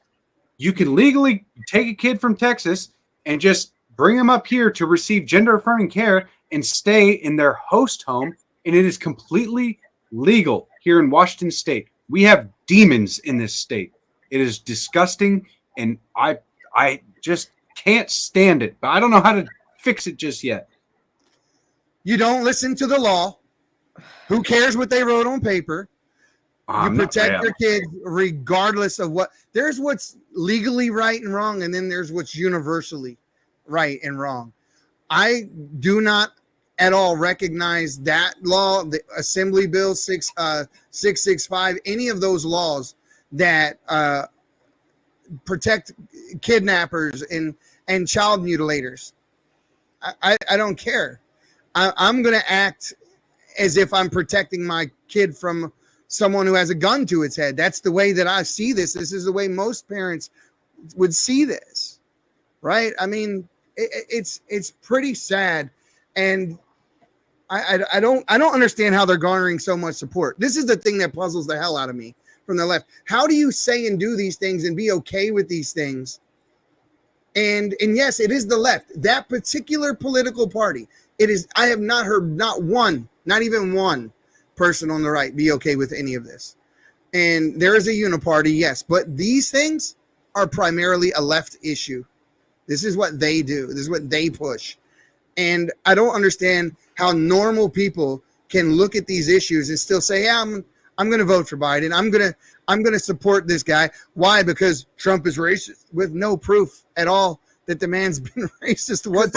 you can legally take a kid from Texas and just bring them up here to receive gender-affirming care and stay in their host home, and it is completely legal here in Washington State. We have demons in this state. It is disgusting, and I just can't stand it. But I don't know how to fix it just yet. You don't listen to the law. Who cares what they wrote on paper? You protect your kids regardless of what. There's what's legally right and wrong, and then there's what's universally right and wrong. I do not at all recognize that law, the Assembly Bill 665, any of those laws that protect kidnappers and child mutilators. I don't care. I'm going to act as if I'm protecting my kid from someone who has a gun to its head. That's the way that I see this. This is the way most parents would see this, right? I mean, it's pretty sad, and I don't understand how they're garnering so much support. This is the thing that puzzles the hell out of me from the left. How do you say and do these things and be okay with these things? And yes, it is the left, that particular political party. It is. I have not heard not even one person on the right be okay with any of this. And there is a uniparty, yes, but these things are primarily a left issue. This is what they do. This is what they push. And I don't understand how normal people can look at these issues and still say, yeah, I'm going to vote for Biden. I'm going to support this guy. Why? Because Trump is racist, with no proof at all that the man's been racist. Well,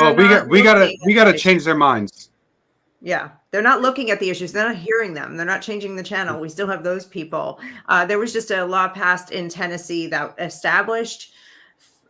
we got to change their minds. Yeah, they're not looking at the issues. They're not hearing them. They're not changing the channel. We still have those people. There was just a law passed in Tennessee that established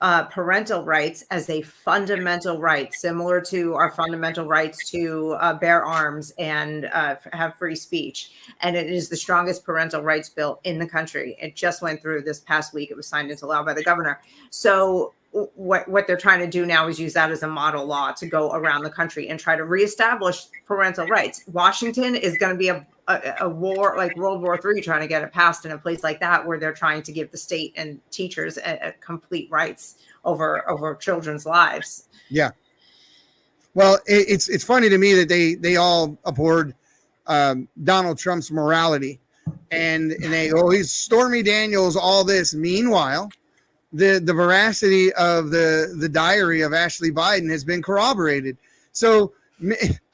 parental rights as a fundamental right, similar to our fundamental rights to bear arms and have free speech. And it is the strongest parental rights bill in the country. It just went through this past week. It was signed into law by the governor. So what they're trying to do now is use that as a model law to go around the country and try to reestablish parental rights. Washington is going to be a war like World War III, trying to get it passed in a place like that, where they're trying to give the state and teachers a complete rights over children's lives. Yeah. Well, it's funny to me that they all abhorred Donald Trump's morality, and they always Stormy Daniels, all this. Meanwhile, the veracity of the diary of Ashley Biden has been corroborated. So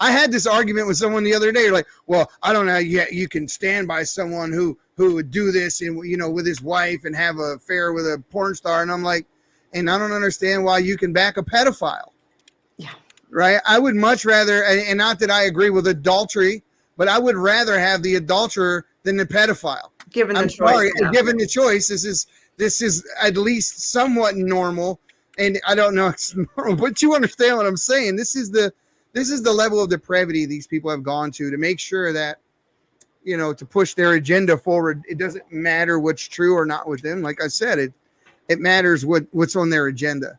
I had this argument with someone the other day. Like, well, I don't know how you can stand by someone who would do this and, with his wife and have an affair with a porn star. And I'm like, and I don't understand why you can back a pedophile. Yeah. Right. I would much rather, and not that I agree with adultery, but I would rather have the adulterer than the pedophile. Given the choice, this is at least somewhat normal. And I don't know if it's normal, but you understand what I'm saying. This is the level of depravity these people have gone to make sure that, to push their agenda forward. It doesn't matter what's true or not with them. Like I said, it matters what's on their agenda,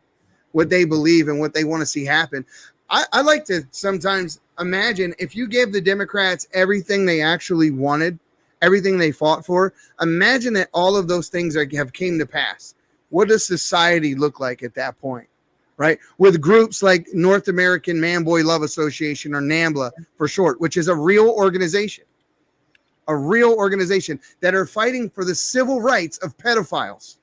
what they believe and what they want to see happen. I like to sometimes imagine if you gave the Democrats everything they actually wanted, everything they fought for, imagine that all of those things have came to pass. What does society look like at that point? Right? With groups like North American Man Boy Love Association, or NAMBLA for short, which is a real organization that are fighting for the civil rights of pedophiles.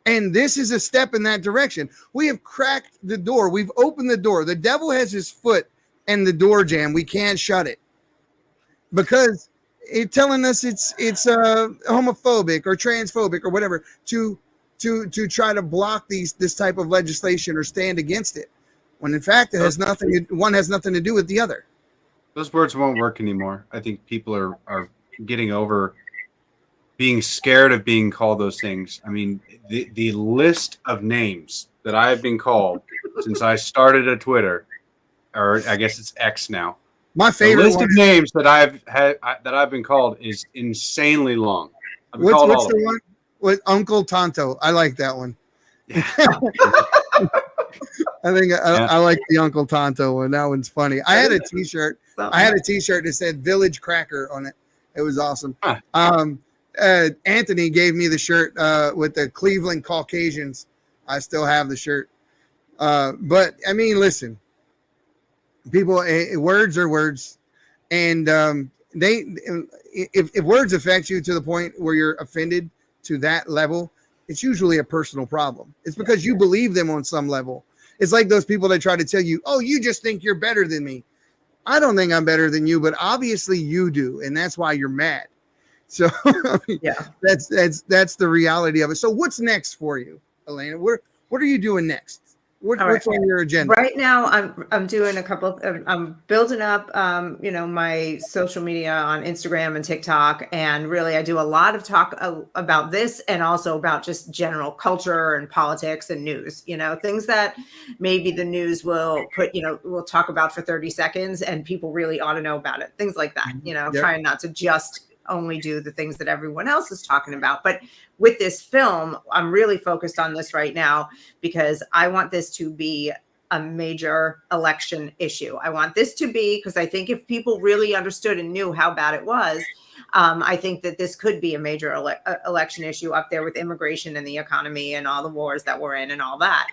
And this is a step in that direction. We have cracked the door. We've opened the door. The devil has his foot in the door jamb. We can't shut it because it's telling us it's homophobic or transphobic or whatever to try to block this type of legislation or stand against it, when in fact one has nothing to do with the other. Those words won't work anymore. I think people are getting over being scared of being called those things. I mean, the list of names that I've been called since I started a Twitter, or I guess it's X now. My favorite list of names that I've been called is insanely long. I've been called what's the one with Uncle Tonto? I like that one. Yeah. I think I like the Uncle Tonto one. That one's funny. I had a T-shirt. That said Village Cracker on it. It was awesome. Huh. Anthony gave me the shirt with the Cleveland Caucasians. I still have the shirt. But I mean, listen, people, words are words, and if words affect you to the point where you're offended to that level, it's usually a personal problem. It's because you believe them on some level. It's like those people that try to tell you, oh, you just think you're better than me. I don't think I'm better than you, but obviously you do, and that's why you're mad. So I mean, yeah, that's the reality of it. So what's next for you, Elena? What are you doing next? What's on your agenda? Right now, I'm doing a couple of, I'm building up, my social media on Instagram and TikTok. And really, I do a lot of talk about this and also about just general culture and politics and news, things that maybe the news will we'll talk about for 30 seconds and people really ought to know about it. Things like that, yep. Trying not to just only do the things that everyone else is talking about. But with this film, I'm really focused on this right now because I want this to be a major election issue. I want this to be, because I think if people really understood and knew how bad it was, I think that this could be a major election issue up there with immigration and the economy and all the wars that we're in and all that.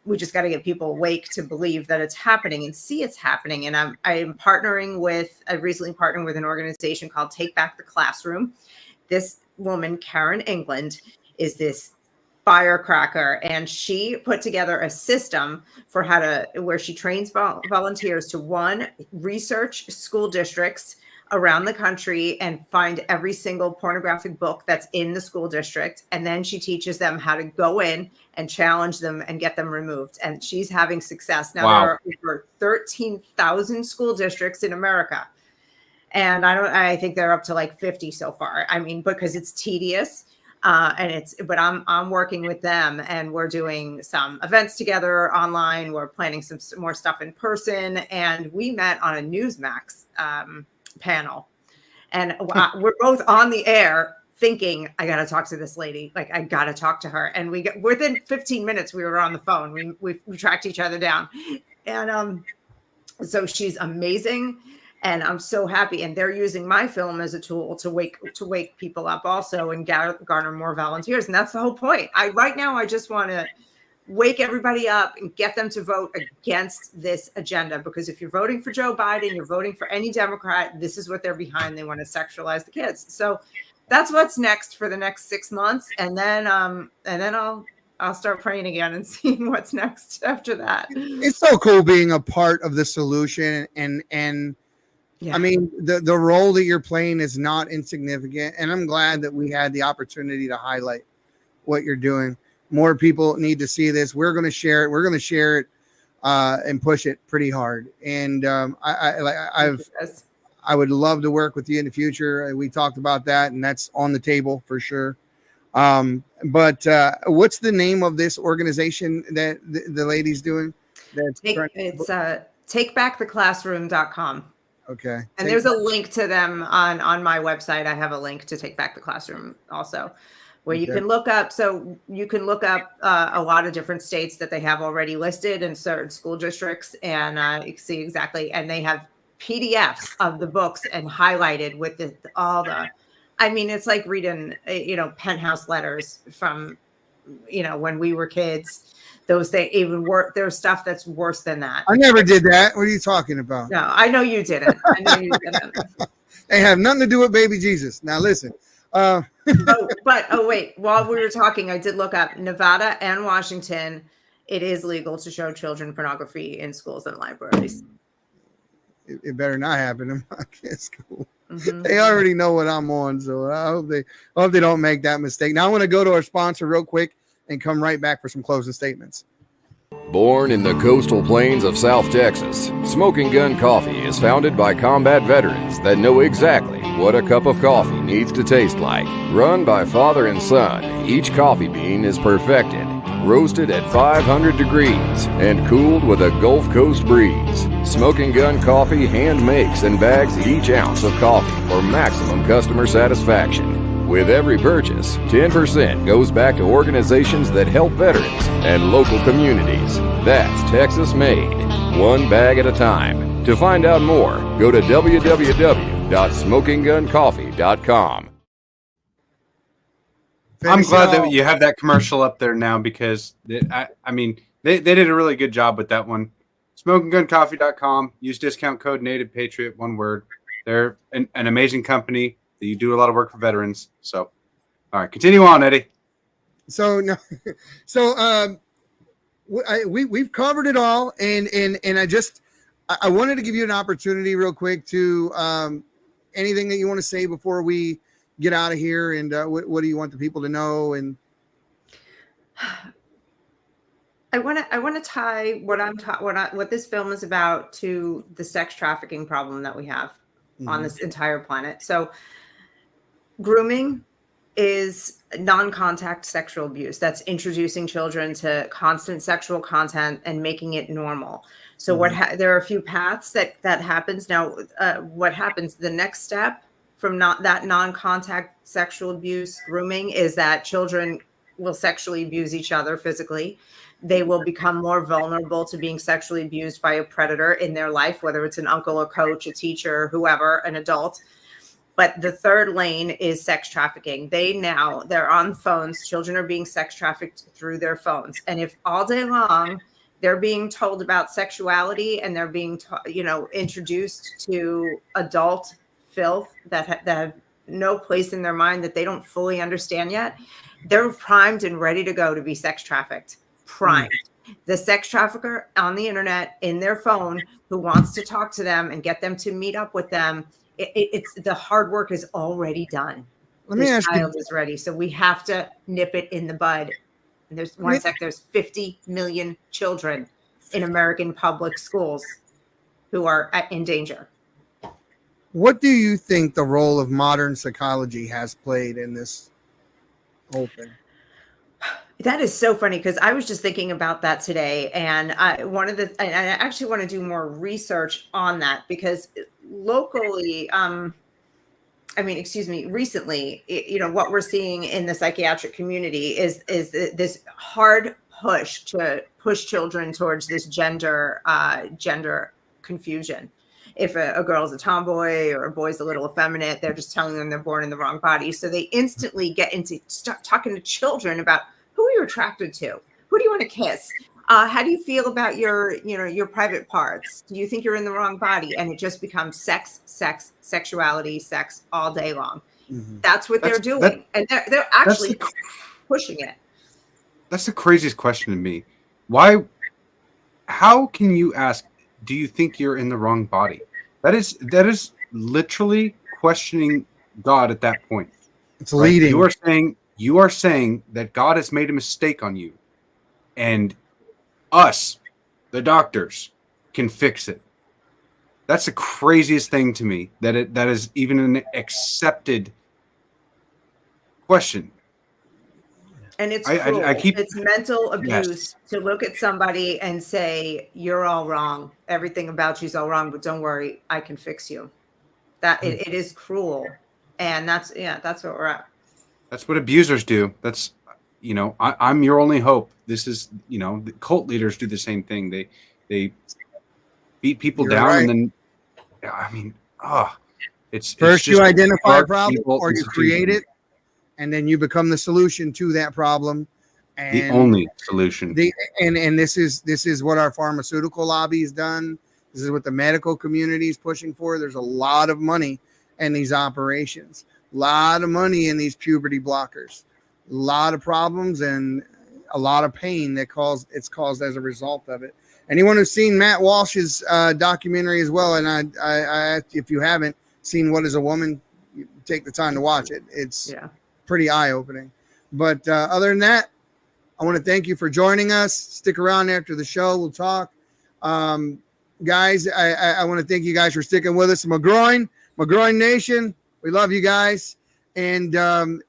We just got to get people awake to believe that it's happening and see it's happening. And I recently partnered with an organization called Take Back the Classroom. This woman, Karen England, is this firecracker, and she put together a system for where she trains volunteers to research school districts around the country and find every single pornographic book that's in the school district. And then she teaches them how to go in and challenge them and get them removed. And she's having success. Now, There are over 13,000 school districts in America. And I think they're up to like 50 so far. I mean, because it's tedious. But I'm working with them, and we're doing some events together online. We're planning some more stuff in person, and we met on a Newsmax panel, and we're both on the air thinking, I got to talk to this lady. Like, I got to talk to her. And within 15 minutes, we were on the phone. We tracked each other down. And so she's amazing. And I'm so happy. And they're using my film as a tool to wake people up also and garner more volunteers. And that's the whole point. Right now, I just want to wake everybody up and get them to vote against this agenda. Because if you're voting for Joe Biden, you're voting for any Democrat, this is what they're behind. They want to sexualize the kids. So that's what's next for the next 6 months. And then I'll start praying again and seeing what's next after that. It's so cool being a part of the solution. And yeah. I mean, the role that you're playing is not insignificant. And I'm glad that we had the opportunity to highlight what you're doing. More people need to see this. We're going to share it. We're going to share it and push it pretty hard. And I would love to work with you in the future. We talked about that, and that's on the table for sure. But what's the name of this organization that the lady's doing? It's takebacktheclassroom.com. Okay. And there's a link to them on my website. I have a link to Take Back the Classroom also, where you can look up. So you can look up a lot of different states that they have already listed in certain school districts, and you can see exactly. And they have PDFs of the books and highlighted with I mean, it's like reading, penthouse letters from, when we were kids. There's stuff that's worse than that. I never did that. What are you talking about? No, I know you didn't. They have nothing to do with baby Jesus. Now listen. Wait, while we were talking, I did look up Nevada and Washington. It is legal to show children pornography in schools and libraries. It better not happen in my kids' school. Mm-hmm. They already know what I'm on, so I hope they don't make that mistake. Now I want to go to our sponsor real quick and come right back for some closing statements. Born in the coastal plains of South Texas, Smoking Gun Coffee is founded by combat veterans that know exactly what a cup of coffee needs to taste like. Run by father and son, each coffee bean is perfected, roasted at 500 degrees, and cooled with a Gulf Coast breeze. Smoking Gun Coffee hand makes and bags each ounce of coffee for maximum customer satisfaction. With every purchase, 10% goes back to organizations that help veterans and local communities. That's Texas made, one bag at a time. To find out more, go to www.smokingguncoffee.com. I'm glad that you have that commercial up there now, because they did a really good job with that one. SmokingGunCoffee.com. Use discount code Native Patriot, one word. They're an amazing company. You do a lot of work for veterans. So, all right, continue on, Eddie. We've covered it all, and I wanted to give you an opportunity real quick to anything that you want to say before we get out of here, and what do you want the people to know? And I want to tie what this film is about to the sex trafficking problem that we have on this entire planet. So, grooming is non-contact sexual abuse. That's introducing children to constant sexual content and making it normal. So there are a few paths that happens. Now, what happens, the next step from that non-contact sexual abuse, grooming, is that children will sexually abuse each other physically. They will become more vulnerable to being sexually abused by a predator in their life, whether it's an uncle, a coach, a teacher, whoever, an adult. But the third lane is sex trafficking. They're on phones. Children are being sex trafficked through their phones. And if all day long they're being told about sexuality and they're being, introduced to adult filth that have no place in their mind, that they don't fully understand yet, they're primed and ready to go to be sex trafficked. Primed. The sex trafficker on the internet in their phone who wants to talk to them and get them to meet up with them, it's the hard work is already done. This child is ready. So we have to nip it in the bud. And there's 50 million children in American public schools who are in danger. What do you think the role of modern psychology has played in this whole thing. That is so funny because I was just thinking about that today, and I actually want to do more research on that because locally, recently, what we're seeing in the psychiatric community is this hard push to push children towards this gender confusion. If a girl's a tomboy or a boy's a little effeminate, they're just telling them they're born in the wrong body. So they instantly get into start talking to children about who are you attracted to? Who do you want to kiss? How do you feel about your private parts? Do you think you're in the wrong body? And it just becomes sex, sexuality, sex all day long. Mm-hmm. That's what they're doing. And they're actually pushing it. That's the craziest question to me. How can you ask, do you think you're in the wrong body? That is literally questioning God at that point. It's leading. You are saying that God has made a mistake on you, and us, the doctors, can fix it. That's the craziest thing to me, that is even an accepted question. And it's cruel. It's mental abuse to look at somebody and say, you're all wrong. Everything about you's all wrong, but don't worry, I can fix you. That it is cruel. And that's what we're at. That's what abusers do. That's, I'm your only hope. This is, the cult leaders do the same thing. They beat people down, right. And then, it's first you identify a problem or you create it, and then you become the solution to that problem. And the only solution. And this is what our pharmaceutical lobby has done. This is what the medical community is pushing for. There's a lot of money in these operations. A lot of money in these puberty blockers, a lot of problems and a lot of pain it's caused as a result of it. Anyone who's seen Matt Walsh's documentary as well, and I if you haven't seen What is a Woman, take the time to watch it. It's pretty eye-opening. But other than that, I want to thank you for joining us. Stick around after the show. We'll talk. Guys, I want to thank you guys for sticking with us. McGroin Nation. We love you guys. And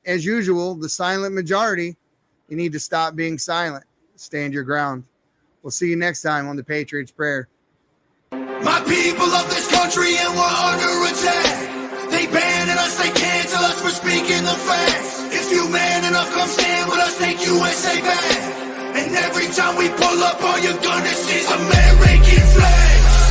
as usual, the silent majority, you need to stop being silent. Stand your ground. We'll see you next time on the Patriots Prayer. My people of this country, and we're under attack. They banning us, they cancel us for speaking the facts. If you man enough, come stand with us, take USA back. And every time we pull up, all you're gonna see is American flags.